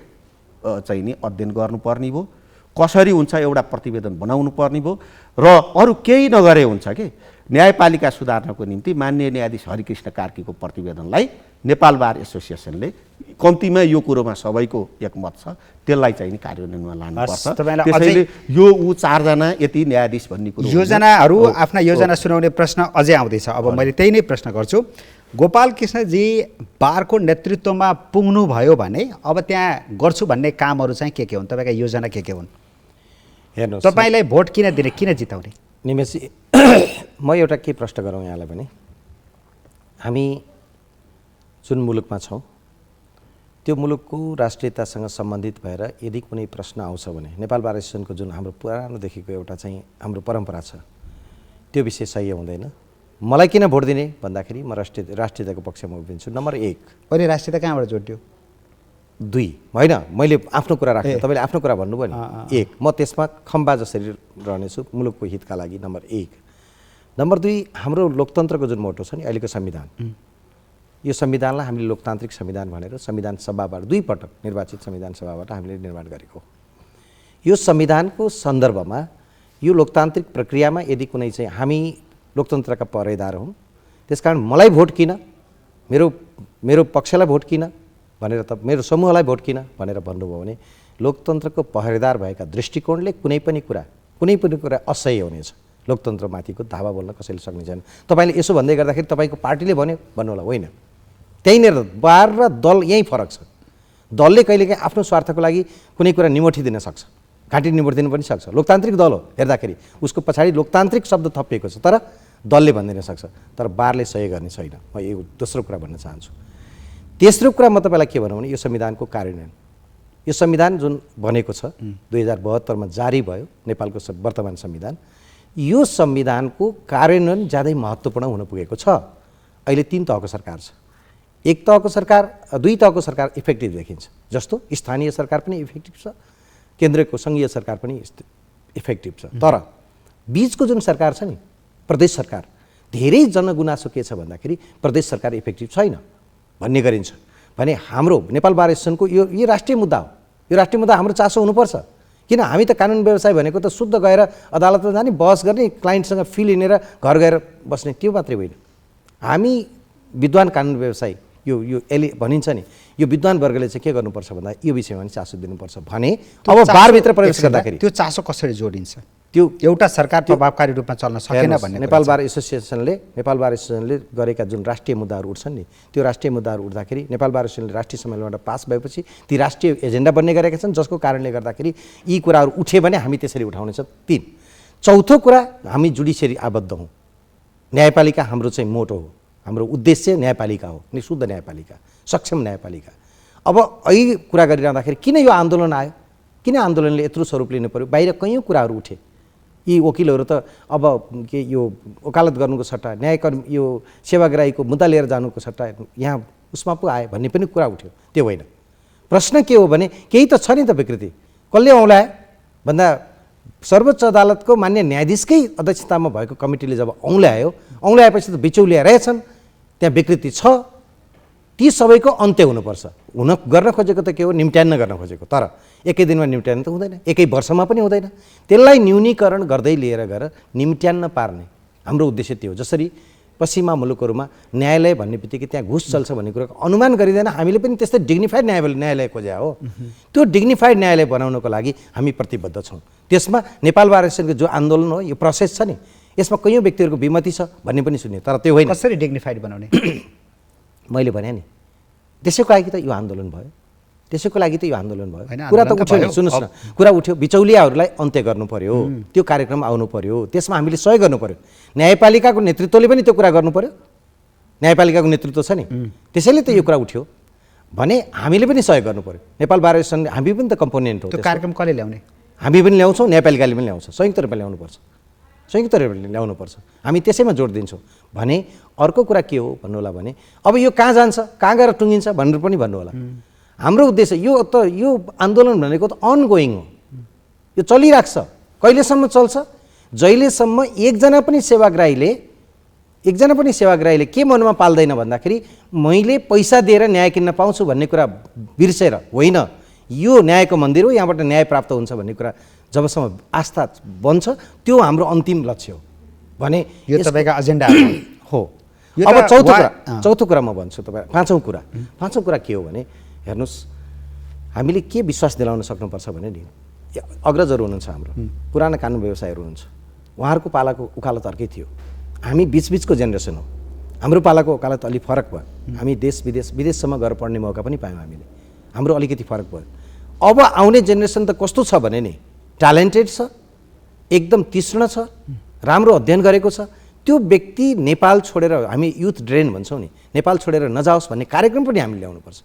C: चाहिँ नि अध्ययन गर्नुपर्ने भयो। कसरी हुन्छ एउटा प्रतिवेदन बनाउनु पर्ने भयो र अरू केही नगरे हुन्छ कि न्यायपालिका सुधार्नको निम्ति माननीय न्यायाधीश हरिकृष्ण कार्कीको प्रतिवेदनलाई नेपाल बार एसोसिएसनले कम्तीमा यो कुरोमा सबैको एकमत छ, त्यसलाई चाहिँ नि कार्यान्वयनमा लानुपर्छ। त्यसैले यो 4 जना यति न्यायाधीश भन्ने कुरो
A: योजनाहरू आफ्ना योजना सुनाउने प्रश्न अझै आउँदैछ। अब मैले त्यही नै प्रश्न गर्छु। गोपाल कृष्णजी बारको नेतृत्वमा पुग्नुभयो भने अब त्यहाँ गर्छु भन्ने कामहरू चाहिँ के हुन्? तपाईँका योजना के हुन्?
B: हेर्नुहोस्,
A: तपाईँलाई भोट किन दिने, किन जिताउने?
B: निमेशजी, म एउटा के प्रश्न गरौँ यहाँलाई भने, हामी जुन मुलुकमा छौँ त्यो मुलुकको राष्ट्रियतासँग सम्बन्धित भएर यदि कुनै प्रश्न आउँछ भने नेपाल बार एसोसिएसनको जुन हाम्रो पुरानोदेखिको एउटा चाहिँ हाम्रो परम्परा छ, त्यो विषय सही हुँदैन। मलाई किन भोट दिने भन्दाखेरि म राष्ट्रियताको पक्षमा उभिन्छु। नम्बर 1।
A: अहिले राष्ट्रियता कहाँबाट जोड्यो?
B: 2 होइन, मैले आफ्नो कुरा राखेँ, तपाईँले आफ्नो कुरा भन्नुभयो नि। 1, म त्यसमा खम्बा जसरी रहनेछु मुलुकको हितका लागि। नम्बर 1। नम्बर 2, हाम्रो लोकतन्त्रको जुन मोटो छ नि अहिलेको संविधान, यो संविधानलाई हामीले लोकतान्त्रिक संविधान भनेर संविधान सभाबाट 2 पटक निर्वाचित संविधान सभाबाट हामीले निर्माण गरेको। यो संविधानको सन्दर्भमा यो लोकतान्त्रिक प्रक्रियामा यदि कुनै चाहिँ हामी लोकतन्त्रका पहरेदार हौँ, त्यसकारण मलाई भोट किन, मेरो पक्षलाई भोट किन भनेर त मेरो समूहलाई भोट किन भनेर भन्नुभयो भने लोकतन्त्रको पहरेदार भएका दृष्टिकोणले कुनै पनि कुरा असह्य हुनेछ। लोकतन्त्रमाथिको धावा बोल्न कसैले सक्ने छैन। तपाईँले यसो भन्दै गर्दाखेरि तपाईँको पार्टीले भन्यो भन्नु होला, होइन। त्यहीँनिर बार र दल यहीँ फरक छ। दलले कहिलेकाहीँ आफ्नो स्वार्थको लागि कुनै कुरा निमोठी दिन सक्छ, घाँटी निमोठिदिनु पनि सक्छ। लोकतान्त्रिक दल हो हेर्दाखेरि उसको पछाडि लोकतान्त्रिक शब्द थपिएको छ, तर दलले भनिदिन सक्छ, तर बारले सही गर्ने छैन। म यो दोस्रो कुरा भन्न चाहन्छु। तेस्रो कुरा म तपाईँलाई के भनौँ भने यो संविधानको कार्यान्वयन, यो संविधान जुन बनेको छ 2072 मा जारी भयो नेपालको वर्तमान संविधान, यो संविधानको कार्यान्वयन ज्यादै महत्त्वपूर्ण हुन पुगेको छ। अहिले 3 तहको सरकार छ। 1 तहको सरकार, 2 तहको सरकार इफेक्टिभ देखिन्छ, जस्तो स्थानीय सरकार पनि इफेक्टिभ छ, केन्द्रको सङ्घीय सरकार पनि इफेक्टिभ छ। तर बीचको जुन सरकार छ नि प्रदेश सरकार, धेरै जनगुनासो के छ भन्दाखेरि प्रदेश सरकार इफेक्टिभ छैन भन्ने गरिन्छ। भने हाम्रो नेपाल बार एसोसिएसनको यो राष्ट्रिय मुद्दा हो। यो राष्ट्रिय मुद्दा हाम्रो चासो हुनुपर्छ। किन हामी त कानुन व्यवसाय भनेको त शुद्ध गएर अदालतमा जाने, बहस गर्ने, क्लाइन्टसँग फी लिनेर घर गएर बस्ने, त्यो मात्रै होइन। हामी विद्वान कानुन व्यवसाय यो भनिन्छ नि, यो विद्वान वर्गले चाहिँ के गर्नुपर्छ भन्दा यो विषयमा पनि चासो दिनुपर्छ भने अब बारभित्र प्रवेश गर्दाखेरि
A: त्यो चासो कसरी जोडिन्छ? त्यो एउटा सरकार प्रभावकारी रूपमा चल्न सकेन भन्ने
B: नेपाल बार एसोसिएसनले गरेका जुन राष्ट्रिय मुद्दाहरू उठ्छन् नि, त्यो राष्ट्रिय मुद्दाहरू उठ्दाखेरि नेपाल बार एसोसिएसनले राष्ट्रिय सम्मेलनबाट पास भएपछि ती राष्ट्रिय एजेन्डा बन्ने गरेका छन्, जसको कारणले गर्दाखेरि यी कुराहरू उठे भने हामी त्यसरी उठाउनेछौँ। 3, चौथो कुरा, हामी जुडिसियरी आबद्ध हौँ। न्यायपालिका हाम्रो चाहिँ मोटो हो, हाम्रो उद्देश्य न्यायपालिका हो, शुद्ध न्यायपालिका, सक्षम न्यायपालिका। अब यही कुरा गरिरहँदाखेरि किन यो आन्दोलन आयो, किन आन्दोलनले यत्रो स्वरूप लिनु पर्यो? बाहिर कैयौँ कुराहरू उठे, यी वकिलहरू त अब के यो वकालत गर्नुको सट्टा न्यायकर्मी यो सेवाग्राहीको मुद्दा लिएर जानुको सट्टा यहाँ उसमा पो आए भन्ने पनि कुरा उठ्यो। त्यो होइन। प्रश्न के हो भने केही त छ नि त विकृति, कसले औँलाए भन्दा सर्वोच्च अदालतको मान्य न्यायाधीशकै अध्यक्षतामा भएको कमिटीले जब औँल्याएपछि त बिचौलिया रहेछन्, त्यहाँ विकृति छ, ती सबैको अन्त्य हुनुपर्छ। गर्न खोजेको त के हो, निम्त्यान्न गर्न खोजेको, तर एकै दिनमा निम्त्यान्न त हुँदैन, एकै वर्षमा पनि हुँदैन। त्यसलाई न्यूनीकरण गर्दै लिएर गएर निम्त्यान्न पार्ने हाम्रो उद्देश्य त्यो हो। जसरी पश्चिमा मुलुकहरूमा न्यायालय भन्ने बित्तिकै त्यहाँ घुस चल्छ भन्ने कुराको अनुमान गरिँदैन, हामीले पनि त्यस्तै डिग्निफाइड न्यायालय खोज्या हो। त्यो डिग्निफाइड न्यायालय बनाउनको लागि हामी प्रतिबद्ध छौँ। त्यसमा नेपाल बार एसोसिएसनको जो आन्दोलन हो, यो प्रोसेस छ नि, यसमा कैयौँ व्यक्तिहरूको विमति छ भन्ने पनि सुन्यो, तर त्यो होइन।
A: कसरी डिग्निफाइड बनाउने?
B: मैले भने नि त्यसैको लागि त यो आन्दोलन भयो, त्यसैको लागि त यो आन्दोलन भयो।
A: होइन,
B: कुरा त
A: आन्दोलन त
B: उठ्यो नि,
A: भयो।
B: सुन्नुहोस् न, कुरा उठ्यो, बिचौलियाहरूलाई अन्त्य गर्नु पर्यो, त्यो कार्यक्रम आउनु पर्यो, त्यसमा हामीले सहयोग गर्नु पर्यो। न्यायपालिकाको नेतृत्वले पनि त्यो कुरा गर्नु पर्यो, न्यायपालिकाको नेतृत्व छ नि, त्यसैले त यो कुरा उठ्यो भने हामीले पनि सहयोग गर्नु पर्यो। नेपाल बार एसोसिएसन हामी पनि त कम्पोनेन्ट हो।
A: त्यो कार्यक्रम कसले ल्याउने?
B: हामी पनि ल्याउँछौँ, न्यायपालिकाले पनि ल्याउँछ, संयुक्त रूपमा ल्याउनुपर्छ, संयुक्त रूपले ल्याउनुपर्छ। हामी त्यसैमा जोड दिन्छौँ। भने अर्को कुरा के हो भन्नु होला भने अब यो कहाँ जान्छ, कहाँ गएर टुङ्गिन्छ भनेर पनि भन्नु होला। हाम्रो उद्देश्य यो आन्दोलन भनेको त अनगोइङ हो, यो चलिरहेको छ। कहिलेसम्म चल्छ? जहिलेसम्म एकजना पनि सेवाग्राहीले के मनमा पाल्दैन भन्दाखेरि मैले पैसा दिएर न्याय किन्न पाउँछु भन्ने कुरा बिर्सेर होइन, यो न्यायको मन्दिर हो, यहाँबाट न्याय प्राप्त हुन्छ भन्ने कुरा जबसम्म आस्था बन्छ, त्यो हाम्रो अन्तिम लक्ष्य हो। भने
A: यो तपाईँको एजेन्डा
B: हो।
A: यो
B: अब
A: त
B: चौथो कुरा म भन्छु तपाईँ। पाँचौँ कुरा के हो भने हेर्नुहोस्, हामीले के विश्वास दिलाउन सक्नुपर्छ भने नि, अग्रजहरू हुनुहुन्छ हाम्रो, पुराना कानुन व्यवसायहरू हुनुहुन्छ, उहाँहरूको पालाको उकालत अर्कै थियो, हामी बिचबिचको जेनेरेसन हो, हाम्रो पालाको वकालत अलिक फरक भयो। हामी विदेशसम्म गएर पढ्ने मौका पनि पायौँ हामीले, हाम्रो अलिकति फरक भयो। अब आउने जेनेरेसन त कस्तो छ भने नि, ट्यालेन्टेड छ, एकदम तीक्ष्ण छ, राम्रो अध्ययन गरेको छ। त्यो व्यक्ति नेपाल छोडेर, हामी युथ ड्रेन भन्छौँ नि, नेपाल छोडेर नजाओस् भन्ने कार्यक्रम पनि हामीले ल्याउनुपर्छ।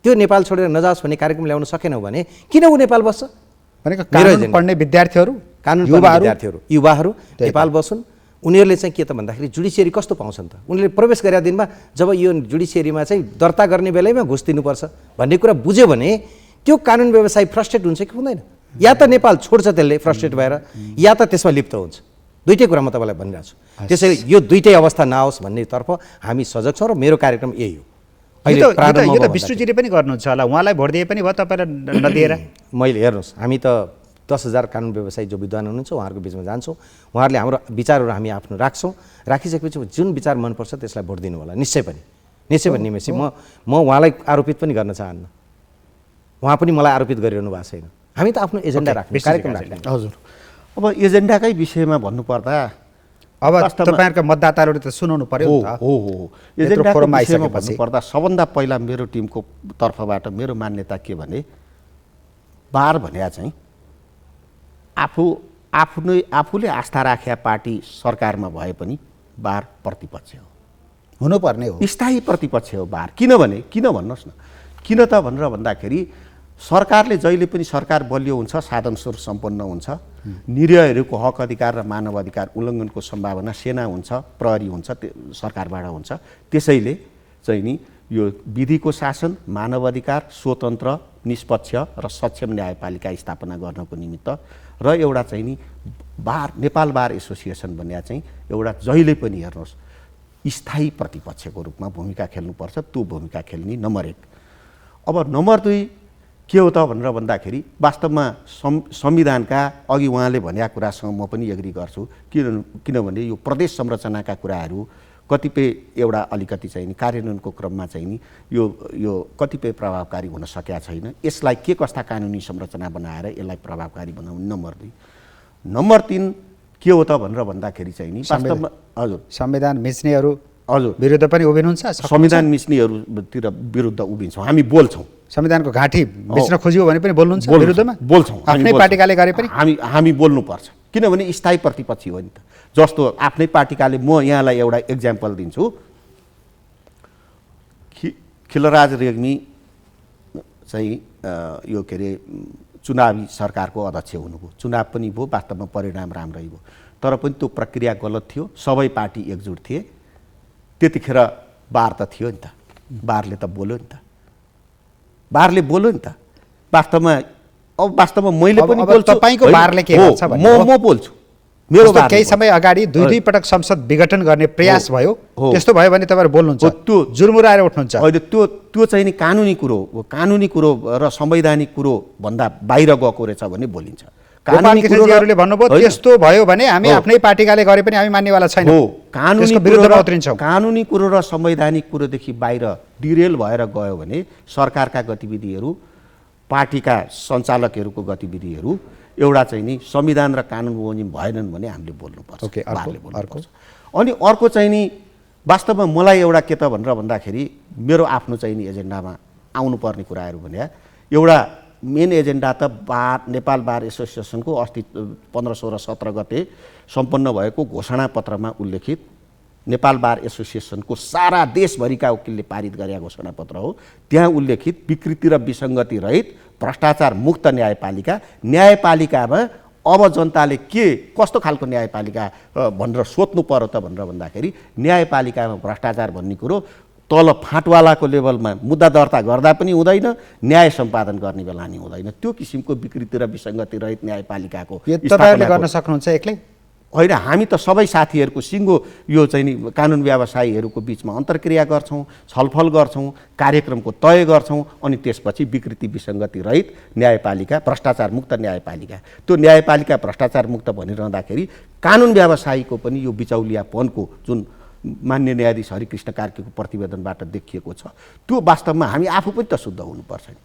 B: त्यो नेपाल छोडेर नजाओस् भन्ने कार्यक्रम ल्याउन सकेनौँ भने किन ऊ नेपाल बस्छ?
A: भनेको कानुन पढ्ने विद्यार्थीहरू,
B: युवाहरू नेपाल बस्छन्। उनीहरूले चाहिँ के त भन्दाखेरि जुडिसियरी कस्तो पाउँछन् त? उनीहरूले प्रवेश गरेका दिनमा जब यो जुडिसियरीमा चाहिँ दर्ता गर्ने बेलैमा घुस दिनुपर्छ भन्ने कुरा बुझ्यो भने त्यो कानुन व्यवसाय फ्रस्ट्रेट हुन्छ कि हुँदैन? या त नेपाल छोड्छ त्यसले फ्रस्ट्रेट भएर, या त त्यसमा लिप्त हुन्छ। दुइटै कुरा म तपाईँलाई भनिरहेको छु। त्यसैले यो दुइटै अवस्था नआओस् भन्नेतर्फ हामी सजग छौँ र मेरो कार्यक्रम यही हो।
A: यो त विष्णुजीले पनि गर्नुहुन्छ होला, उहाँलाई भोट दिए पनि भयो तपाईँलाई नदिएर?
B: मैले हेर्नुहोस्, हामी त 10,000 कानुन व्यवसायी जो विद्वान हुनुहुन्छ उहाँहरूको बिचमा जान्छौँ, उहाँहरूले हाम्रो विचारहरू हामी आफ्नो राख्छौँ, राखिसकेपछि जुन विचार मनपर्छ त्यसलाई भोट दिनु होला। निश्चय पनि निमेषी म उहाँलाई आरोपित पनि गर्न चाहन्न, उहाँ पनि मलाई आरोपित गरिरहनु भएको छैन। हामी त आफ्नो एजेन्डा राख्ने, कार्यक्रम राख्ने।
C: हजुर, अब एजेन्डाकै विषयमा भन्नुपर्दा
A: अब तपाईँहरूको मतदाताहरूले त सुनाउनु पर्यो नि त।
C: हो एजेन्डाको विषयमा भन्नुपर्दा सबभन्दा पहिला मेरो टिमको तर्फबाट मेरो मान्यता के भने, बार भन्या चाहिँ आफूले आस्था राखेका पार्टी सरकारमा भए पनि बार प्रतिपक्ष हो,
A: हुनुपर्ने हो,
C: स्थायी प्रतिपक्ष हो बार। किन भन्नुहोस् न, किन त भनेर भन्दाखेरि सरकारले जहिले पनि सरकार बलियो हुन्छ, साधन स्रोत सम्पन्न हुन्छ, निरीहहरूको हक अधिकार र मानव अधिकार उल्लङ्घनको सम्भावना सेना हुन्छ, प्रहरी हुन्छ, सरकारबाट हुन्छ। त्यसैले चाहिँ नि यो विधिको शासन, मानव अधिकार, स्वतन्त्र, निष्पक्ष र सक्षम न्यायपालिका स्थापना गर्नको निमित्त र एउटा चाहिँ नि नेपाल बार एसोसिएसन भन्ने चाहिँ एउटा जहिले पनि हेर्नुहोस् स्थायी प्रतिपक्षको रूपमा भूमिका खेल्नुपर्छ। त्यो भूमिका खेल्ने नम्बर 1। अब नम्बर 2 के हो त भनेर भन्दाखेरि वास्तवमा संविधानका अघि उहाँले भनेका कुरासँग म पनि एग्री गर्छु। किनभने यो प्रदेश संरचनाका कुराहरू कतिपय एउटा अलिकति चाहिँ नि कार्यान्वयनको क्रममा चाहिँ नि यो कतिपय प्रभावकारी हुन सकेका छैन। यसलाई के कस्ता कानुनी संरचना बनाएर यसलाई प्रभावकारी बनाउने नम्बर 2। नम्बर 3 के हो त भनेर भन्दाखेरि चाहिँ नि वास्तवमा हजुर
A: संविधान मिच्नेहरू
C: हजुर
A: विरुद्ध पनि उभिनुहुन्छ।
C: संविधान मिच्नेहरूतिर विरुद्ध उभिन्छौँ, हामी बोल्छौँ।
A: संविधानको घाँटी बेच्न खोजियो भने पनि बोल्नुहुन्छ, विरुद्धमा
C: बोल्छौँ।
A: आफ्नै पार्टीकाले गरे पनि
C: हामी बोल्नुपर्छ, किनभने स्थायी प्रतिपक्षी हो नि त। जस्तो आफ्नै पार्टीकाले, म यहाँलाई एउटा इक्जाम्पल दिन्छु। खिलराज रेग्मी चाहिँ यो के अरे चुनावी सरकारको अध्यक्ष हुनुभयो, चुनाव पनि भयो, वास्तवमा परिणाम राम्रै भयो, तर पनि त्यो प्रक्रिया गलत थियो, सबै पार्टी एकजुट थिए। त्यतिखेर बार त थियो नि त, बारले त बोल्यो नि त, बारले बोल्यो नि त। वास्तवमा मैले पनि बोल्छु,
A: तपाईको बारले के गर्छ भन्ने
C: म बोल्छु, मेरो
A: जस्तो
C: बारले
A: केही समय अगाडि दुई पटक संसद विघटन गर्ने प्रयास भयो, त्यस्तो भयो भने तपाईँहरू बोल्नुहुन्छ,
C: त्यो
A: जुर्मुराएर उठ्नुहुन्छ।
C: अहिले त्यो चाहिँ नि कानुनी कुरो र संवैधानिक कुरो भन्दा बाहिर गएको रहेछ भने बोलिन्छ।
A: कानुनी कृष्णजीहरूले भन्नुभयो त्यस्तो भयो भने हामी आफ्नै पार्टीकाले गरे पनि हामी मान्नेवाला छैनौँ,
C: कानुनी
A: विरुद्धमा उत्रिन्छौँ।
C: कानुनी कुरो र संवैधानिक कुरोदेखि बाहिर डिरेल भएर गयो भने सरकारका गतिविधिहरू, पार्टीका सञ्चालकहरूको गतिविधिहरू एउटा चाहिँ नि संविधान र कानुन बमोजिम भएनन् भने हामीले बोल्नुपर्छ, बारले बोल्नुपर्छ। अनि अर्को चाहिँ नि वास्तवमा मलाई एउटा के त भनेर भन्दाखेरि मेरो आफ्नो चाहिँ नि एजेन्डामा आउनुपर्ने कुराहरू भने एउटा मेन एजेन्डा त नेपाल बार एसोसिएसनको अस्ति 15, 16, 17 गते सम्पन्न भएको घोषणापत्रमा उल्लेखित नेपाल बार एसोसिएसनको सारा देशभरिका वकिलले पारित गरेका घोषणापत्र हो। त्यहाँ उल्लेखित विकृति र विसङ्गति रहित भ्रष्टाचार मुक्त न्यायपालिकामा अब जनताले कस्तो खालको न्यायपालिका भनेर सोध्नु पर्यो त भनेर भन्दाखेरि न्यायपालिकामा भ्रष्टाचार भन्ने कुरो तल फाँटवालाको लेभलमा मुद्दा दर्ता गर्दा पनि हुँदैन, न्याय सम्पादन गर्ने बेला नि हुँदैन। त्यो किसिमको विकृति र विसङ्गति रहित न्यायपालिकाको
A: तपाईँहरूले गर्न सक्नुहुन्छ एक्लै?
C: होइन, हामी त सबै साथीहरूको सिङ्गो यो चाहिँ नि कानुन व्यवसायीहरूको बिचमा अन्तर्क्रिया गर्छौँ, छलफल गर्छौँ, कार्यक्रमको तय गर्छौँ, अनि त्यसपछि विकृति विसङ्गति रहित न्यायपालिका, भ्रष्टाचार मुक्त न्यायपालिका, त्यो न्यायपालिका भ्रष्टाचार मुक्त भनिरहँदाखेरि कानुन व्यवसायीको पनि यो बिचौलियापनको जुन मान्य न्यायाधीश हरिकृष्ण कार्कीको प्रतिवेदनबाट देखिएको छ, त्यो वास्तवमा हामी आफू पनि त शुद्ध हुनुपर्छ नि।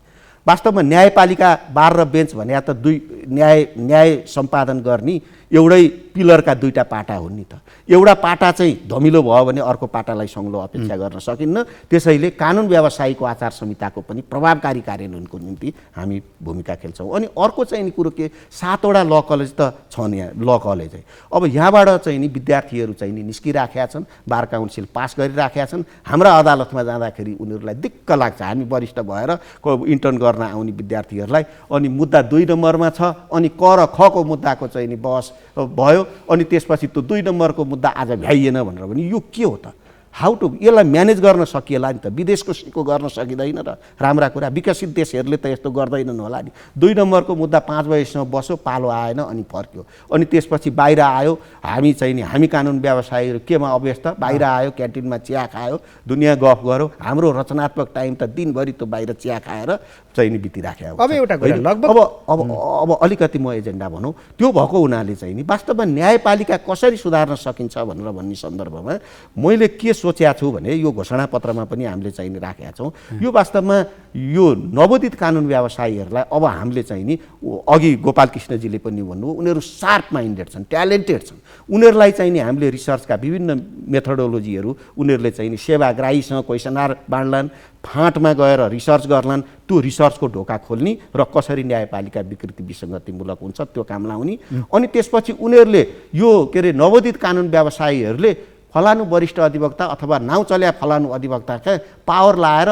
C: वास्तवमा न्यायपालिका बार र बेन्च भने त दुई न्याय सम्पादन गर्ने एउटै पिलरका दुईटा पाटा हुन् नि त। एउटा पाटा चाहिँ धमिलो भयो भने अर्को पाटालाई सङ्लो अपेक्षा गर्न सकिन्न। त्यसैले कानुन व्यवसायीको आचार संहिताको पनि प्रभावकारी कार्यान्वयनको निम्ति हामी भूमिका खेल्छौँ। अनि अर्को चाहिँ नि कुरो के, 7वटा ल कलेज त छन् यहाँ, ल कलेजै। अब यहाँबाट चाहिँ नि विद्यार्थीहरू चाहिँ नि निस्किराखेका छन्, बार काउन्सिल पास गरिराखेका छन्। हाम्रा अदालतमा जाँदाखेरि उनीहरूलाई दिक्क लाग्छ, हामी वरिष्ठ भएर इन्टर्न गर्न आउने विद्यार्थीहरूलाई। अनि मुद्दा 2 नम्बरमा छ, अनि क र ख को मुद्दाको चाहिँ नि बहस भयो, अनि त्यसपछि त्यो 2 नम्बरको मुद्दा आज भ्याइएन भनेर भने यो के हो त? हाउ टु यसलाई म्यानेज गर्न सकिएला नि त? विदेशको सिको गर्न सकिँदैन र? राम्रा कुरा विकसित देशहरूले त यस्तो गर्दैनन् होला नि। 2 नम्बरको मुद्दा 5 बजेसम्म बस्यो, पालो आएन, अनि फर्क्यो। अनि त्यसपछि बाहिर आयो, हामी चाहिँ नि हामी कानुन व्यवसायीहरू केमा अभ्यस्त, बाहिर आयो, क्यान्टिनमा चिया खायो, दुनियाँ गफ गर्यो। हाम्रो रचनात्मक टाइम त दिनभरि त्यो बाहिर चिया खाएर चाहिँ नि बितिराख्यो।
A: अब एउटा कुरा लगभग
C: अब अलिकति म एजेन्डा भनौँ, त्यो भएको हुनाले चाहिँ नि वास्तवमा न्यायपालिका कसरी सुधार्न सकिन्छ भनेर भन्ने सन्दर्भमा मैले के सोचेका छु भने यो घोषणापत्रमा पनि हामीले चाहिँ नि राखेका छौँ। यो वास्तवमा यो नवोदित कानुन व्यवसायीहरूलाई अब हामीले चाहिँ नि अघि गोपाल कृष्णजीले पनि भन्नुभयो, उनीहरू सार्प माइन्डेड छन्, ट्यालेन्टेड छन्। उनीहरूलाई चाहिँ नि हामीले रिसर्चका विभिन्न मेथोडोलोजीहरू उनीहरूले चाहिँ नि सेवाग्राहीसँग क्वेसनर बाँड्लान्, फाँटमा गएर रिसर्च गर्लान्, त्यो रिसर्चको ढोका खोल्ने र कसरी न्यायपालिका विकृति विसङ्गतिमूलक हुन्छ त्यो काम लाउने। अनि त्यसपछि उनीहरूले यो के अरे नवोदित कानुन व्यवसायीहरूले फलानु वरिष्ठ अधिवक्ता अथवा नाउँ चल्या फलानु अधिवक्ताका पावर लाएर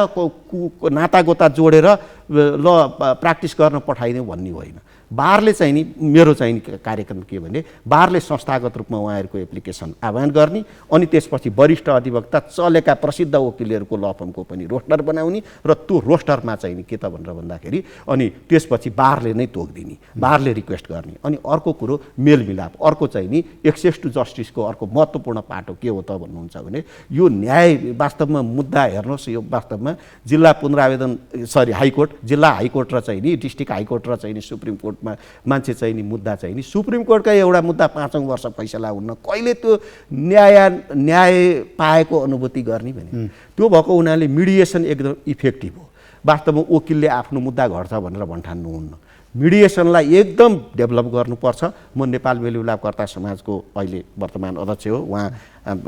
C: नातागोता जोडेर ल प्र्याक्टिस गर्न पठाइदिउँ भन्ने होइन। बारले चाहिँ नि मेरो चाहिँ नि कार्यक्रम के भने बारले संस्थागत रूपमा उहाँहरूको एप्लिकेसन आह्वान गर्ने, अनि त्यसपछि वरिष्ठ अधिवक्ता चलेका प्रसिद्ध वकिलहरूको ल फर्मको पनि रोस्टर बनाउने र त्यो रोस्टरमा चाहिँ नि के त भनेर भन्दाखेरि अनि त्यसपछि बारले नै तोकिदिने, बारले रिक्वेस्ट गर्ने। अनि अर्को कुरो मेलमिलाप, अर्को चाहिँ नि एक्सेस टु जस्टिसको अर्को महत्त्वपूर्ण पाटो के हो त भन्नुहुन्छ भने यो न्याय वास्तवमा मुद्दा हेर्नुहोस्, यो वास्तवमा जिल्ला पुनरावेदन हाइकोर्ट, जिल्ला हाइकोर्ट र चाहिँ नि डिस्ट्रिक्ट हाइकोर्ट र चाहिँ नि सुप्रिम कोर्टमा मान्छे चाहिँ नि मुद्दा चाहिँ नि सुप्रिम कोर्टका एउटा मुद्दा 5औं वर्ष फैसला हुन्न, कहिले त्यो न्याय पाएको अनुभूति गर्ने भने त्यो भएको हुनाले मिडिएसन एकदम इफेक्टिभ हो। वास्तवमा वकिलले आफ्नो मुद्दा घट्छ भनेर भन्ठान्नुहुन्न, मिडिएसनलाई एकदम डेभलप गर्नुपर्छ। म नेपाल मेलमिलापकर्ता समाजको अहिले वर्तमान अध्यक्ष हो, उहाँ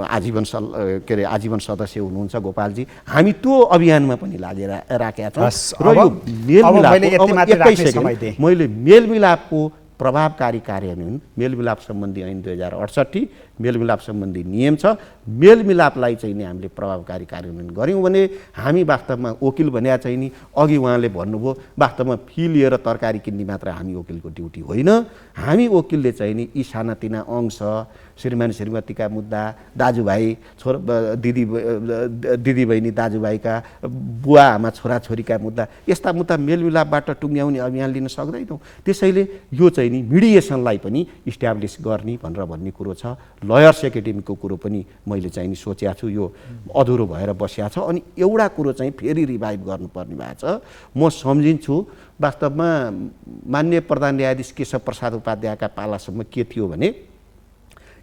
C: आजीवन सदस्य हुनुहुन्छ गोपालजी। हामी त्यो अभियानमा पनि लागेर राखेका छौँ। र यो मेलमिलाप मैले मेलमिलापको प्रभावकारी कार्यान्वयन मेलमिलाप सम्बन्धी ऐन 2068 मेलमिलाप सम्बन्धी नियम छ। मेलमिलापलाई चाहिँ नि हामीले प्रभावकारी कार्यान्वयन गऱ्यौँ भने हामी वास्तवमा वकिल भन्या चाहिँ नि अघि उहाँले भन्नुभयो वास्तवमा फी लिएर तरकारी किन्ने मात्र हामी वकिलको ड्युटी होइन। हामी वकिलले चाहिँ नि यी सानातिना अंश श्रीमान श्रीमतीका मुद्दा, दाजुभाइ दिदीबहिनी दाजुभाइका, बुवा आमा छोराछोरीका मुद्दा, यस्ता मुद्दा मेलमिलापबाट टुङ्ग्याउने अभियान लिन सक्दैनौँ। त्यसैले यो चाहिँ नि मिडिएसनलाई पनि इस्ट्याब्लिस गर्ने भनेर भन्ने कुरो छ। लयर्स एकाडेमीको कुरो पनि मैले चाहिँ नि सोचेको छु, यो अधुरो भएर बसिया छ। अनि एउटा कुरो चाहिँ फेरि रिभाइभ गर्नुपर्ने भएको छ। म सम्झिन्छु वास्तवमा माननीय प्रधान न्यायाधीश केशव प्रसाद उपाध्यायका पालासम्म के थियो भने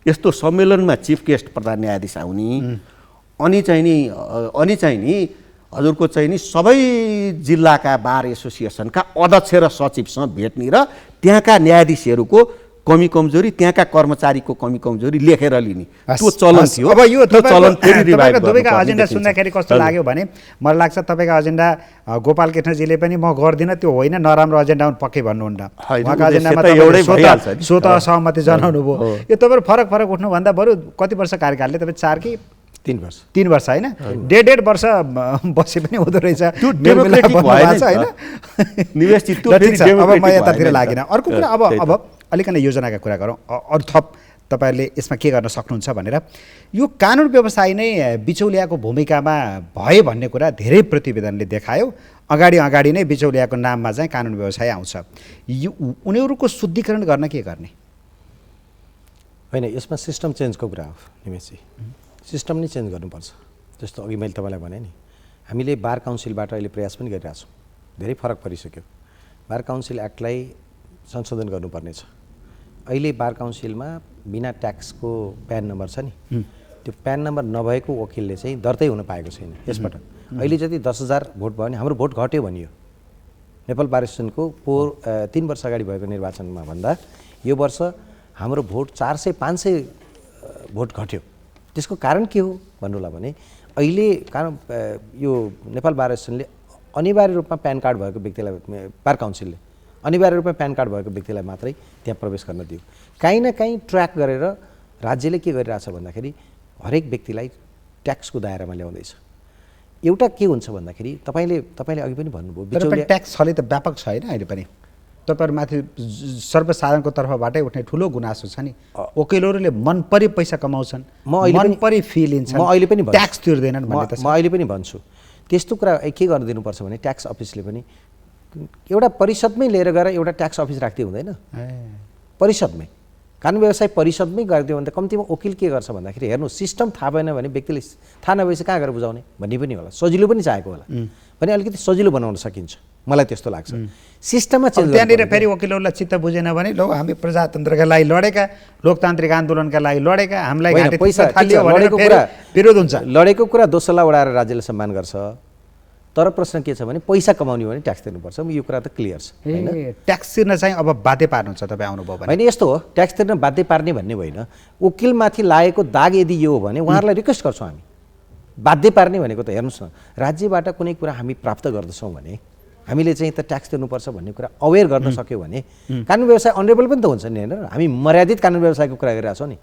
C: यस्तो सम्मेलनमा चिफ गेस्ट प्रधान न्यायाधीश आउने अनि चाहिँ नि हजुरको चाहिँ नि सबै जिल्लाका बार एसोसिएसनका अध्यक्ष र सचिवसँग भेट्ने र त्यहाँका न्यायाधीशहरूको कमी कमजोरी, त्यहाँका कर्मचारीको कमी कमजोरी लेखेर लिने त्यो चलन थियो।
A: अब यो
C: चलन फेरि रिभाइभ
A: दुवैका एजेन्डा सुन्दाखेरि कस्तो लाग्यो भने मलाई लाग्छ तपाईँका एजेन्डा गोपाल कृष्णजीले पनि म गर्दिनँ त्यो होइन नराम्रो एजेन्डा पक्कै भन्नुहुन्न। उहाँको एजेन्डामा स्वत सहमति जनाउनु भयो। यो तपाईँहरू फरक फरक उठ्नुभन्दा बरु कति वर्ष कार्यकालले तपाईँ 4 कि
B: 3 वर्ष
A: 3 वर्ष होइन, डेढ वर्ष बसे पनि हुँदो रहेछ होइन। अब म यतातिर लागेन। अर्को कुरा अब अलिकति योजनाका कुरा गरौँ। अरू थप तपाईँहरूले यसमा के गर्न सक्नुहुन्छ भनेर यो कानुन व्यवसाय नै बिचौलियाको भूमिकामा भए भन्ने कुरा धेरै प्रतिवेदनले देखायो। अगाडि नै बिचौलियाको नाममा चाहिँ कानुन व्यवसाय आउँछ। यो उनीहरूको शुद्धिकरण गर्न के गर्ने
B: होइन, यसमा सिस्टम चेन्जको कुरा हो निमेशजी। सिस्टम नै चेन्ज गर्नुपर्छ। जस्तो अघि मैले तपाईँलाई भने नि, हामीले बार काउन्सिलबाट अहिले प्रयास पनि गरिरहेछौँ। धेरै फरक परिसक्यो। बार काउन्सिल एक्टलाई संशोधन गर्नुपर्नेछ। अहिले बार काउन्सिलमा बिना ट्याक्सको प्यान नम्बर छ नि, त्यो प्यान नम्बर नभएको वकिलले चाहिँ दर्तै हुन पाएको छैन यसबाट। अहिले जति 10,000 भोट भयो भने हाम्रो भोट घट्यो भनियो। नेपाल बार एसोसिएसनको 3 वर्ष अगाडि भएको निर्वाचनमा भन्दा यो वर्ष हाम्रो भोट 400-500 भोट घट्यो। त्यसको कारण के हो भन्नुलाई भने अहिले यो नेपाल बार एसोसिएसनले अनिवार्य रूपमा प्यान कार्ड भएको व्यक्तिलाई, बार काउन्सिलले अनिवार्य रूपमा प्यान कार्ड भएको व्यक्तिलाई मात्रै त्यहाँ प्रवेश गर्न दियो। काहीँ न काहीँ ट्र्याक गरेर राज्यले के गरिरहेछ भन्दाखेरि हरेक व्यक्तिलाई ट्याक्सको दायरामा ल्याउँदैछ। एउटा के हुन्छ भन्दाखेरि तपाईँले अघि पनि भन्नुभयो बिचौलिया
A: ट्याक्स छले त व्यापक छ होइन। अहिले पनि तपाईँहरूमाथि सर्वसाधारणको तर्फबाटै उठ्ने ठुलो गुनासो छ नि, वकिलहरूले मन परी पैसा कमाउँछन्, मन परी फी लिन्छन्,
B: म अहिले पनि
A: ट्याक्स तिर्दैनन् भन्ने त
B: म अहिले पनि भन्छु। त्यस्तो कुरा के गर्न दिनुपर्छ भने ट्याक्स अफिसले पनि एउटा परिषदमै लिएर गएर एउटा ट्याक्स अफिस राख्दै हुँदैन। परिषदमै कानुन व्यवसाय परिषदमै गरिदियो भने त कम्तीमा वकिल के गर्छ भन्दाखेरि हेर्नु सिस्टम थाहा भएन भने व्यक्तिले थाहा नभएपछि कहाँ गएर बुझाउने भन्ने पनि होला। सजिलो पनि चाहेको होला भने अलिकति सजिलो बनाउन सकिन्छ, मलाई त्यस्तो लाग्छ। सिस्टममा चेन्ज
A: त्यहाँनिर फेरि वकिलहरूलाई चित्त बुझेन भने लो हामी प्रजातन्त्रका लागि लडेका, लोकतान्त्रिक आन्दोलनका लागि लडेका, हामीलाई
B: पैसा
A: विरोध हुन्छ।
B: लडेको कुरा दोस्रोलाई उडाएर राज्यले सम्मान गर्छ। तर प्रश्न के छ भने पैसा कमाउने भने ट्याक्स तिर्नुपर्छ। यो कुरा त क्लियर छ होइन।
A: ट्याक्स तिर्न चाहिँ अब बाध्य पार्नुहुन्छ तपाईँ आउनुभयो भने।
B: होइन यस्तो हो, ट्याक्स तिर्न बाध्य पार्ने भन्ने होइन। वकिलमाथि लागेको दाग यदि यो हो भने उहाँहरूलाई रिक्वेस्ट गर्छौँ हामी। बाध्य पार्ने भनेको त हेर्नुहोस् न, राज्यबाट कुनै कुरा हामी प्राप्त गर्दछौँ भने हामीले चाहिँ त ट्याक्स तिर्नुपर्छ भन्ने कुरा अवेर गर्न सक्यो भने कानुन व्यवसाय अनरेबल पनि त हुन्छ नि होइन। हामी मर्यादित कानुन व्यवसायको कुरा गरिरहेछौँ नि।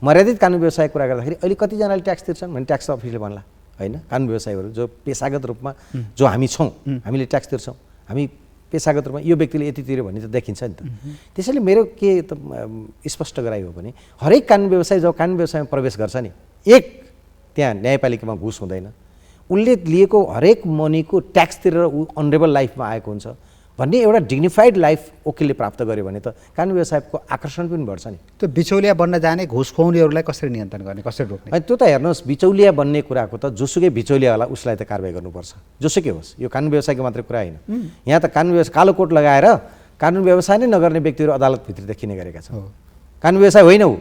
B: मर्यादित कानुन व्यवसायको कुरा गर्दाखेरि अहिले कतिजनाले ट्याक्स तिर्छन् भने ट्याक्स अफिसले भन्ला होइन। कानुन व्यवसायहरू जो पेसागत रूपमा जो हामी छौँ, हामीले ट्याक्स तिर्छौँ, हामी पेसागत रूपमा यो व्यक्तिले यति तिर्यो भन्ने त देखिन्छ नि त। त्यसैले मेरो के त स्पष्ट गराइ हो भने हरेक कानुन व्यवसाय जब कानुन व्यवसायमा प्रवेश गर्छ नि, एक त्यहाँ न्यायपालिकामा घुस हुँदैन, उसले लिएको हरेक मनीको ट्याक्स तिरेर ऊ अनरेबल लाइफमा आएको हुन्छ भन्ने एउटा डिग्निफाइड लाइफ वकिलले प्राप्त गर्यो भने त कानुन व्यवसायको आकर्षण पनि बढ्छ नि।
A: त्यो बिचौलिया बन्न जाने घुस खुवाउनेहरूलाई कसरी नियन्त्रण गर्ने, कसरी रोक्ने?
B: अनि त्यो त हेर्नुहोस्, बिचौलिया बन्ने कुराको त जोसुकै बिचौलिया होला उसलाई त कारवाही गर्नुपर्छ, जोसुकै होस्। यो कानुन व्यवसायको मात्रै कुरा होइन। यहाँ त कानुन व्यवसाय कालो कोट लगाएर कानुन व्यवसाय नै नगर्ने व्यक्तिहरू अदालतभित्र देखिने गरेका छन्। कानुन व्यवसाय होइन ऊ,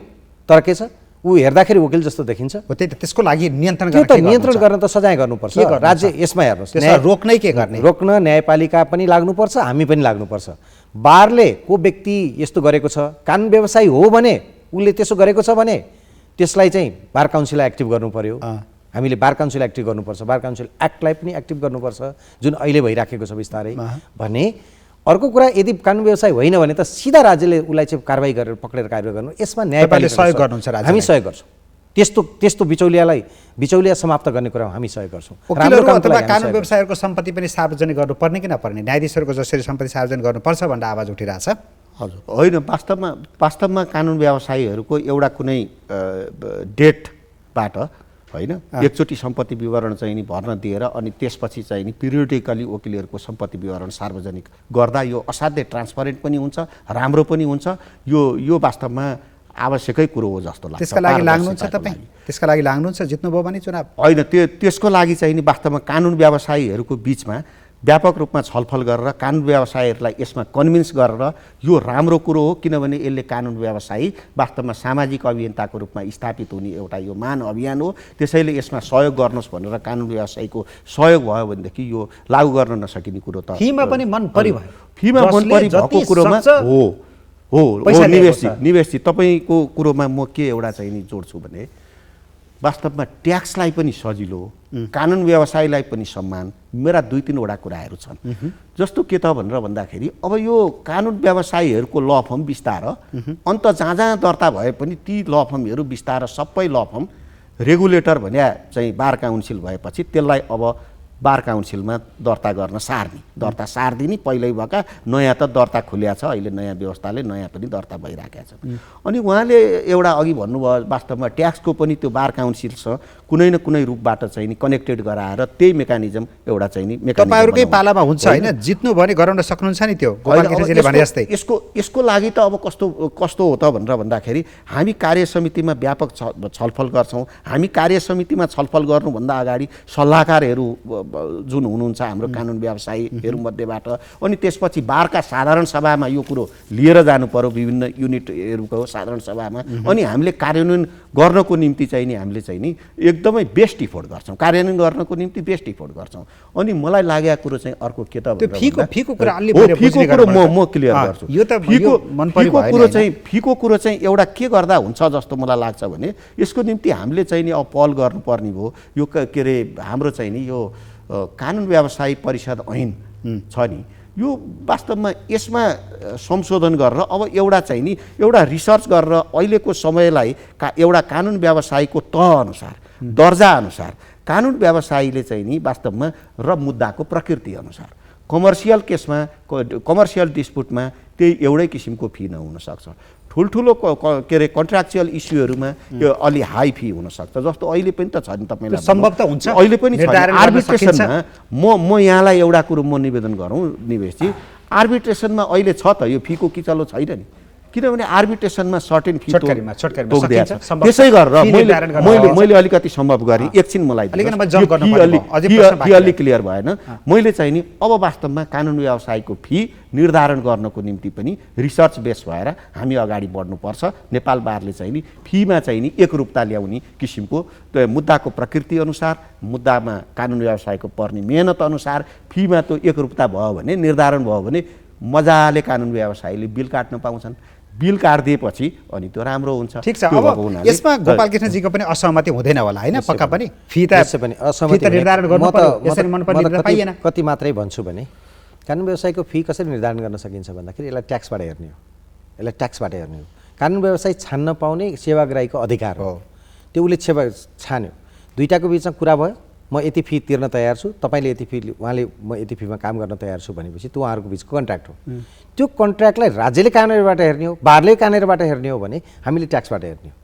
B: तर के छ ऊ हेर्दाखेरि वकिल जस्तो देखिन्छ।
A: त्यही त त्यसको लागि नियन्त्रण
B: गर्न त सजाय गर्नुपर्छ। राज्य यसमा हेर्नुहोस्,
A: रोक्नै के गर्ने?
B: रोक्न न्यायपालिका पनि लाग्नुपर्छ, हामी पनि लाग्नुपर्छ। बारले को व्यक्ति यस्तो गरेको छ, कानुन व्यवसायी हो भने उसले त्यसो गरेको छ भने त्यसलाई चाहिँ बार काउन्सिललाई एक्टिभ गर्नु पर्यो। हामीले बार काउन्सिल एक्टिभ गर्नुपर्छ, बार काउन्सिल एक्टलाई पनि एक्टिभ गर्नुपर्छ जुन अहिले भइराखेको छ बिस्तारै भने अर्को कुरा यदि कानुन व्यवसाय होइन भने त सिधा राज्यले उसलाई चाहिँ कारबाही गरेर पक्रेर कारबाही गर्नु, यसमा न्यायपालिका
A: सहयोग गर्नुहुन्छ राज्यलाई?
B: हामी सहयोग गर्छौँ। त्यस्तो बिचौलिया समाप्त गर्ने कुरामा हामी सहयोग गर्छौँ।
A: वकिलहरू अथवा कानुन व्यवसायहरूको सम्पत्ति पनि सार्वजनिक गर्नुपर्ने कि नपर्ने? न्यायाधीशहरूको जसरी सम्पत्ति सार्वजनिक गर्नुपर्छ भनेर आवाज उठिरहेछ।
C: हजुर, होइन, वास्तवमा कानुन व्यवसायीहरूको एउटा कुनै डेटबाट होइन एकचोटि सम्पत्ति विवरण चाहिँ नि भर्न दिएर अनि त्यसपछि चाहिँ नि पिरियोडिकली वकिलहरूको सम्पत्ति विवरण सार्वजनिक गर्दा यो असाध्यै ट्रान्सपरेन्ट पनि हुन्छ, राम्रो पनि हुन्छ। यो वास्तवमा आवश्यकै कुरो हो जस्तो लाग्छ।
A: त्यसका लागि लाग्नुहुन्छ तपाईँ? त्यसका लागि लाग्नुहुन्छ जित्नुभयो भने चुनाव?
C: होइन, त्यसको लागि चाहिँ नि वास्तवमा कानुन व्यवसायीहरूको बिचमा व्यापक रूपमा छलफल गरेर कानुन व्यवसायीहरूलाई यसमा कन्भिन्स गरेर यो राम्रो कुरो हो, किनभने यसले कानुन व्यवसायी वास्तवमा सामाजिक अभियन्ताको रूपमा स्थापित हुने एउटा यो महान अभियान हो। त्यसैले यसमा सहयोग गर्नुहोस् भनेर कानुन व्यवसायीको सहयोग भयो भनेदेखि यो लागू गर्न नसकिने कुरो त
A: फीमा पनि मन परि भयो।
C: फीमा मन परि भएको कुरोमा हो निवेशजी तपाईँको कुरोमा म के एउटा चाहिँ नि जोड्छु भने वास्तवमा ट्याक्सलाई पनि सजिलो, कानुन व्यवसायीलाई पनि सम्मान, मेरा 2-3वटा कुराहरू छन्। जस्तो के त भनेर भन्दाखेरि अब यो कानुन व्यवसायीहरूको ल फर्म बिस्तार अन्त जहाँ जहाँ दर्ता भए पनि ती ल फर्महरू बिस्तार सबै ल फर्म रेगुलेटर भन्या चाहिँ बार काउन्सिल भएपछि त्यसलाई अब बार काउन्सिलमा दर्ता गर्न दर्ता सारिदिने। पहिल्यै भएका नयाँ त दर्ता खुल्या छ, अहिले नयाँ व्यवस्थाले नयाँ पनि दर्ता भइरहेका छन्। अनि उहाँले एउटा अघि भन्नुभयो वास्तवमा ट्याक्सको पनि त्यो बार काउन्सिलसँग कुनै न कुनै रूपबाट चाहिँ नि कनेक्टेड गराएर त्यही मेकानिजम एउटा चाहिँ नि
A: तपाईँहरूकै पालामा हुन्छ होइन? जित्नु भने गराउन सक्नुहुन्छ नि त्यो गोपाल कृष्णजीले भने जस्तै।
C: यसको लागि त अब कस्तो हो त भनेर भन्दाखेरि हामी कार्य समितिमा व्यापक छलफल गर्छौँ। हामी कार्य समितिमा छलफल गर्नुभन्दा अगाडि सल्लाहकारहरू जुन हुनुहुन्छ हाम्रो कानुन व्यवसायीहरू मध्येबाट, अनि त्यसपछि बारका साधारण सभामा यो कुरो लिएर जानु पर्यो विभिन्न युनिटहरूको साधारण सभामा, अनि हामीले कार्यान्वयन गर्नको निम्ति चाहिँ नि हामीले चाहिँ नि एकदमै बेस्ट इफोर्ट गर्छौँ, कार्यान्वयन गर्नको निम्ति बेस्ट इफोर्ट गर्छौँ। अनि मलाई लागेको कुरो चाहिँ अर्को के त
A: फीको कुरा
C: म क्लियर गर्छु। फीको कुरो चाहिँ एउटा के गर्दा हुन्छ जस्तो मलाई लाग्छ भने यसको निम्ति हामीले चाहिँ नि अब पहल गर्नुपर्ने भयो। यो के अरे हाम्रो चाहिँ नि यो कानुन व्यवसायी परिषद ऐन छ नि, यो वास्तवमा यसमा संशोधन गरेर अब एउटा चाहिँ नि एउटा रिसर्च गरेर अहिलेको समयलाई एउटा कानुन व्यवसायीको तह अनुसार दर्जा अनुसार कानुन व्यवसायीले चाहिँ नि वास्तवमा र मुद्दाको प्रकृति अनुसार कमर्सियल केसमा कमर्सियल डिस्प्युटमा त्यही एउटै किसिमको फी नहुन सक्छ। ठुल्ठुलो के अरे कन्ट्र्याक्चुअल इस्युहरूमा यो अलि हाई फी हुनसक्छ, जस्तो अहिले पनि त छ नि तपाईँलाई
A: सम्भव त हुन्छ,
C: अहिले पनि छ। आर्बिट्रेसनमा म यहाँलाई एउटा कुरो म निवेदन गरौँ निवेशजी, आर्बिट्रेसनमा अहिले छ त यो फीको किचलो छैन नि, किनभने आर्बिट्रेसनमा सर्टेन फी त्यसै गरेर मैले अलिकति सम्भव गरेँ। एकछिन मलाई अलिक क्लियर भएन। मैले चाहिँ नि अब वास्तवमा कानुन व्यवसायको फी निर्धारण गर्नको निम्ति पनि रिसर्च बेस भएर हामी अगाडि बढ्नुपर्छ। नेपाल बारले चाहिँ नि फीमा चाहिँ नि एकरूपता ल्याउने किसिमको मुद्दाको प्रकृति अनुसार, मुद्दामा कानुन व्यवसायको पर्ने मेहनत अनुसार फीमा त्यो एकरूपता भयो भने, निर्धारण भयो भने मजाले कानुन व्यवसायीले बिल काट्न पाउँछन्। बिल काटिदिएपछि अनि त्यो राम्रो हुन्छ।
A: ठिक छ। अब यसमा गोपाल कृष्णजीको पनि असहमति हुँदैन होला होइन? पक्का पनि फी त निर्धारण गर्नु पर्यो, यसरी मन पर्ने त पाइएन।
B: कति मात्रै भन्छु भने कानुन व्यवसायको फी कसरी निर्धारण गर्न सकिन्छ भन्दाखेरि यसलाई ट्याक्सबाट हेर्ने हो। कानुन व्यवसाय छान्न पाउने सेवाग्राहीको अधिकार हो, त्यो उसले छान्यो। दुईटाको बिचमा कुरा भयो, म यति फी तिर्न तयार छु, तपाईँले यति फी, उहाँले म यति फीमा काम गर्न तयार छु भनेपछि त्यो उहाँहरूको बिचको कन्ट्र्याक्ट हो। त्यो कन्ट्र्याक्टलाई राज्यले कानुनबाट हेर्ने हो, बारले कानुनबाट हेर्ने हो भने हामीले ट्याक्सबाट हेर्ने हो।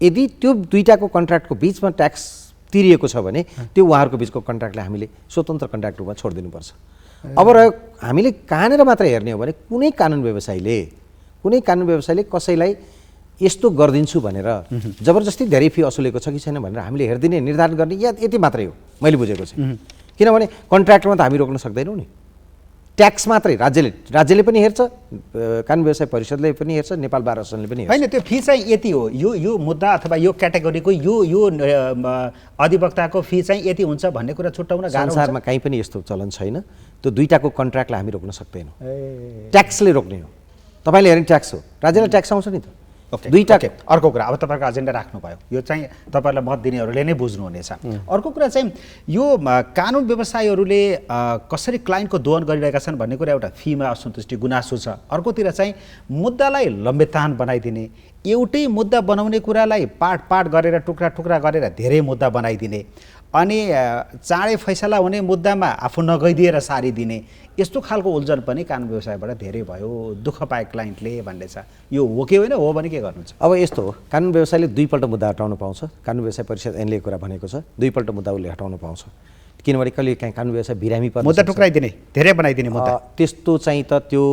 B: यदि त्यो दुईटाको कन्ट्र्याक्टको बिचमा ट्याक्स तिरिएको छ भने त्यो उहाँहरूको बिचको कन्ट्र्याक्टलाई हामीले स्वतन्त्र कन्ट्र्याक्ट रूपमा छोडिदिनुपर्छ। अब रह्यो हामीले कहाँनिर मात्र हेर्ने हो भने कुनै कानुन व्यवसायीले कसैलाई यस्तो गरिदिन्छु भनेर जबरजस्ती धेरै फी असुलेको छ कि छैन भनेर हामीले हेरिदिने निर्धारण गर्ने यति मात्रै हो मैले बुझेको चाहिँ। किनभने कन्ट्र्याक्टमा त हामी रोक्न सक्दैनौँ नि, ट्याक्स मात्रै राज्यले पनि हेर्छ, कानुन व्यवसाय परिषदले पनि हेर्छ, नेपाल बार एसोसिएसनले पनि हेर्छ।
A: होइन, त्यो फी चाहिँ यति हो, यो मुद्दा अथवा यो क्याटेगोरीको यो अधिवक्ताको फी चाहिँ यति हुन्छ भन्ने कुरा छुट्याउन गाह्रो हुन्छ।
B: संसारमा कहीँ पनि यस्तो चलन छैन। त्यो दुईटाको कन्ट्र्याक्टलाई हामी रोक्न सक्दैनौँ, ट्याक्सले रोक्ने हो। तपाईँले हेर्ने ट्याक्स हो, राज्यलाई ट्याक्स आउँछ नि त, दुईटा
A: ओके, अर्को कुरा अब तपाईँको एजेन्डा राख्नुभयो, यो चाहिँ तपाईँहरूलाई मत दिनेहरूले नै बुझ्नुहुनेछ। अर्को कुरा चाहिँ यो कानुन व्यवसायीहरूले कसरी क्लाइन्टको दोहन गरिरहेका छन् भन्ने कुरा एउटा फीमा असन्तुष्टि गुनासो छ। अर्कोतिर चाहिँ मुद्दालाई लम्बेतान बनाइदिने, एउटै मुद्दा बनाउने कुरालाई पाट गरेर टुक्रा टुक्रा गरेर धेरै मुद्दा बनाइदिने, अनि चाँडै फैसला हुने मुद्दामा आफू नगइदिएर सारिदिने, यस्तो खालको उल्झन पनि कानुन व्यवसायबाट धेरै भयो, दुःख पाए क्लाइन्टले भन्ने छ। यो हो कि होइन, हो भने के गर्नुहुन्छ?
B: अब यस्तो हो, कानुन व्यवसायले दुईपल्ट मुद्दा हटाउनु पाउँछ। कानुन व्यवसाय परिषद ऐनले कुरा भनेको छ, दुईपल्ट मुद्दा उसले हटाउनु पाउँछ। किनभने कहिले काहीँ कानुन व्यवसाय बिरामी पर्छ,
A: मुद्दा टुक्राइदिने, धेरै बनाइदिने मुद्दा,
B: त्यस्तो चाहिँ त त्यो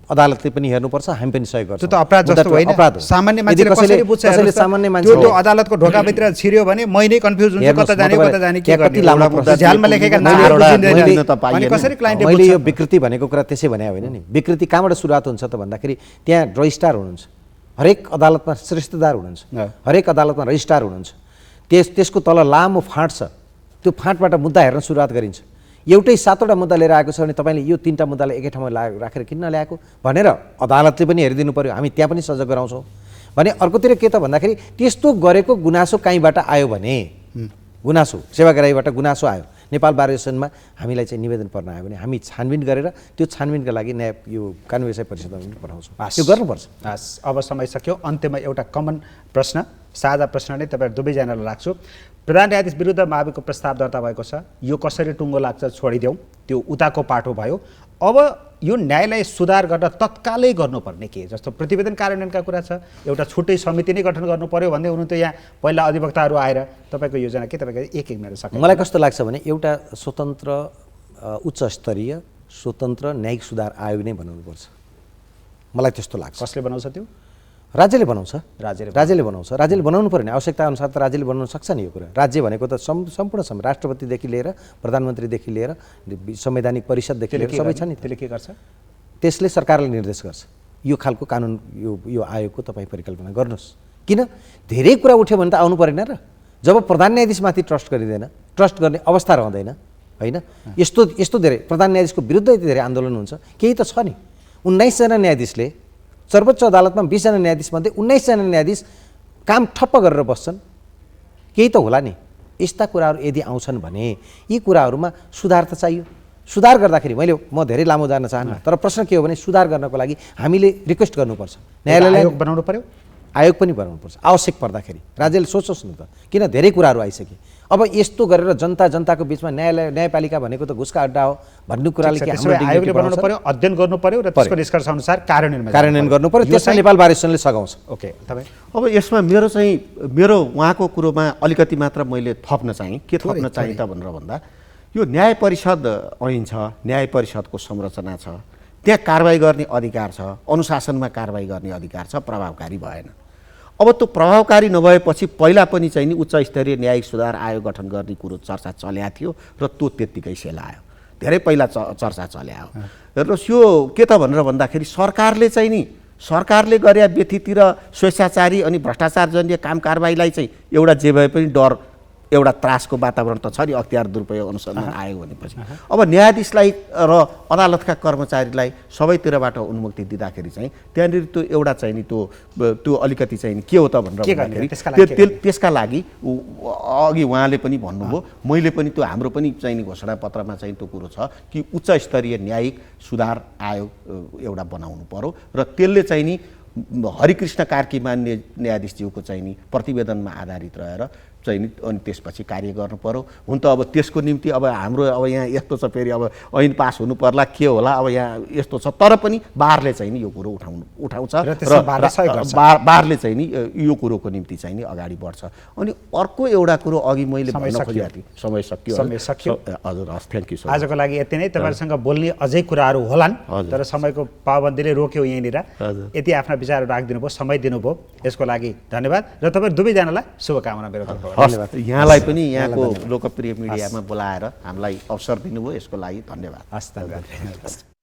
B: अदालतले पनि हेर्नुपर्छ, हामी पनि सहयोग गर्छौँ।
A: त्यो त अपराध जस्तो होइन, सामान्य मान्छेले कसरी बुझ्छ?
B: सामान्य मान्छे
A: त्यो अदालतको ढोकाभित्र छिर्यो भने मै नै कन्फ्युज हुन्छु, कता जाने के गर्ने। झ्यालमा लेखेका नामहरू बुझिँदैन अनि कसरी क्लाइन्टले
B: मैले यो विकृति भनेको कुरा त्यसै भने होइन नि। विकृति कहाँबाट सुरुवात हुन्छ त भन्दाखेरि त्यहाँ रजिस्ट्रार हुनुहुन्छ, हरेक अदालतमा श्रेष्ठदार हुनुहुन्छ, हरेक अदालतमा रजिस्ट्रार हुनुहुन्छ, त्यसको तल लामो फाँट छ, त्यो फाँटबाट मुद्दा हेर्न सुरुवात गरिन्छ। एउटै 7वटा मुद्दा लिएर आएको छ भने तपाईँले यो 3टा मुद्दालाई एकै ठाउँमा राखेर किन नल्याएको भनेर अदालतले पनि हेरिदिनु पर्यो, हामी त्यहाँ पनि सजग गराउँछौँ भने। अर्कोतिर के त भन्दाखेरि त्यस्तो गरेको गुनासो कहीँबाट आयो भने, गुनासो सेवाग्राहीबाट गुनासो आयो, नेपाल बार एसोसिएसनमा हामीलाई चाहिँ निवेदन पर्न आयो भने हामी छानबिन गरेर त्यो छानबिनका लागि न्याय यो कानुन व्यवसाय परिषदमा पनि पठाउँछौँ। त्यो गर्नुपर्छ।
A: अब समय सक्यो, अन्त्यमा एउटा कमन प्रश्न, साझा प्रश्न नै तपाईँहरू दुवैजनालाई राख्छु। प्रधान न्यायाधीश विरुद्ध माविको प्रस्ताव दर्ता भएको छ, यो कसरी टुङ्गो लाग्छ छोडिदेऊ, त्यो उताको पाटो भयो। अब यो न्यायालय सुधार गर्न तत्कालै गर्नुपर्ने के, जस्तो प्रतिवेदन कार्यान्वयनका कुरा छ, एउटा छुट्टै समिति नै गठन गर्नु पर्यो भन्दै हुनु, त यहाँ पहिला अधिवक्ताहरू आएर तपाईँको योजना के, तपाईँको एक मिनट सक्छ?
B: मलाई कस्तो लाग्छ भने एउटा स्वतन्त्र उच्च स्तरीय स्वतन्त्र न्यायिक सुधार आयोग नै बनाउनुपर्छ, मलाई त्यस्तो लाग्छ।
A: कसले बनाउँछ त्यो?
B: राज्यले बनाउँछ,
A: राज्यले
B: बनाउँछ, राज्यले बनाउनु पर्यो नि, आवश्यकता अनुसार त राज्यले बनाउन सक्छ नि यो कुरा। राज्य भनेको त सम्पूर्ण राष्ट्रपतिदेखि लिएर प्रधानमन्त्रीदेखि लिएर संवैधानिक परिषददेखि लिएर सबै छ नि।
A: त्यसले के गर्छ?
B: त्यसले सरकारलाई निर्देश गर्छ, यो खालको कानुन यो आयोगको तपाईँ परिकल्पना गर्नुहोस्। किन धेरै कुरा उठ्यो भने त आउनु परेन र? जब प्रधान न्यायाधीशमाथि ट्रस्ट गरिँदैन, ट्रस्ट गर्ने अवस्था रहँदैन होइन, यस्तो धेरै प्रधान न्यायाधीशको विरुद्ध यति धेरै आन्दोलन हुन्छ, केही त छ नि। 19 जना न्यायाधीशले सर्वोच्च अदालतमा 20 जना न्यायाधीशमध्ये 19 जना न्यायाधीश काम ठप्प गरेर बस्छन्, केही त होला नि। यस्ता कुराहरू यदि आउँछन् भने यी कुराहरूमा सुधार त चाहियो। सुधार गर्दाखेरि म धेरै लामो जान चाहन्न, तर प्रश्न के हो भने सुधार गर्नको लागि हामीले रिक्वेस्ट गर्नुपर्छ, न्यायालयलाई
A: आयोग बनाउनु पर्यो,
B: आयोग पनि बनाउनुपर्छ आवश्यक पर्दाखेरि। राज्यले सोचोस् न त, किन धेरै कुराहरू आइसके। अब यस्तो गरेर जनताको बिचमा न्यायपालिका भनेको त घुसका अड्डा हो भन्ने कुराले के हाम्रो
A: आयोगले बनाउनु पर्यो, अध्ययन गर्नु पर्यो र त्यसको निष्कर्ष अनुसार कार्यान्वयन
B: गर्नु पर्यो, त्यसमा नेपाल बार एसोसिएसनले सघाउँछ।
A: ओके, तपाईँ
C: अब यसमा मेरो उहाँको कुरोमा अलिकति मात्र मैले थप्न चाहिँ के थप्न चाहिँ त भनेर भन्दा, यो न्याय परिषद ऐन छ, न्याय परिषदको संरचना छ, त्यहाँ कारबाही गर्ने अधिकार छ, अनुशासनमा कारबाही गर्ने अधिकार छ, प्रभावकारी भएन। अब त्यो प्रभावकारी नभएपछि पहिला पनि चाहिँ नि उच्च स्तरीय न्यायिक सुधार आयोग गठन गर्ने कुरो चर्चा चल्या थियो र त्यो त्यत्तिकै सेलायो, धेरै पहिला चर्चा चल्या हो। हेर्नुहोस् यो के त भनेर भन्दाखेरि सरकारले गरे व्यथिति र स्वेच्छाचारी अनि भ्रष्टाचारजन्य काम कारबाहीलाई चाहिँ एउटा जे भए पनि डर, एउटा त्रासको वातावरण त छ नि अख्तियार दुरुपयोग अनुसन्धान आयोग भनेपछि। अब न्यायाधीशलाई र अदालतका कर्मचारीलाई सबैतिरबाट उन्मुक्ति दिँदाखेरि चाहिँ त्यहाँनिर त्यो एउटा चाहिँ नि त्यो अलिकति चाहिँ के हो त भनेर भन्दाखेरि त्यसका लागि अघि उहाँले पनि भन्नुभयो, मैले पनि त्यो हाम्रो पनि चाहिँ नि घोषणापत्रमा चाहिँ त्यो कुरो छ कि उच्च स्तरीय न्यायिक सुधार आयोग एउटा बनाउनु पर्यो र त्यसले चाहिँ नि हरिकृष्ण कार्की मान्य न्यायाधीशज्यूको चाहिँ नि प्रतिवेदनमा आधारित रहेर चाहिँ नि अनि त्यसपछि कार्य गर्नु पर्यो। हुन त अब त्यसको निम्ति अब हाम्रो अब यहाँ यस्तो छ, फेरि अब ऐन पास हुनु पर्ला के होला, अब यहाँ यस्तो छ, तर पनि बारले चाहिँ नि यो कुरो उठाउँछ र बारले चाहिँ नि यो कुरोको निम्ति चाहिँ नि अगाडि बढ्छ। अनि अर्को एउटा कुरो अघि मैले भन्न खोजेको थिएँ, समय सकियो। हजुर, हस्, थ्याङ्क यू।
A: आजको लागि यति नै। तपाईँहरूसँग बोल्ने अझै कुराहरू होलान्, तर समयको पाबन्दीले रोक्यो यहीँनिर। यति आफ्ना विचारहरू राखिदिनु भयो, समय दिनुभयो, यसको लागि धन्यवाद र तपाईँ दुवैजनालाई शुभकामना मेरो तर्फबाट।
C: यहाँलाई पनि यहाँको लोकप्रिय मिडियामा बोलाएर हामीलाई अवसर दिनुभयो, यसको लागि धन्यवाद।
A: हस्, धन्यवाद।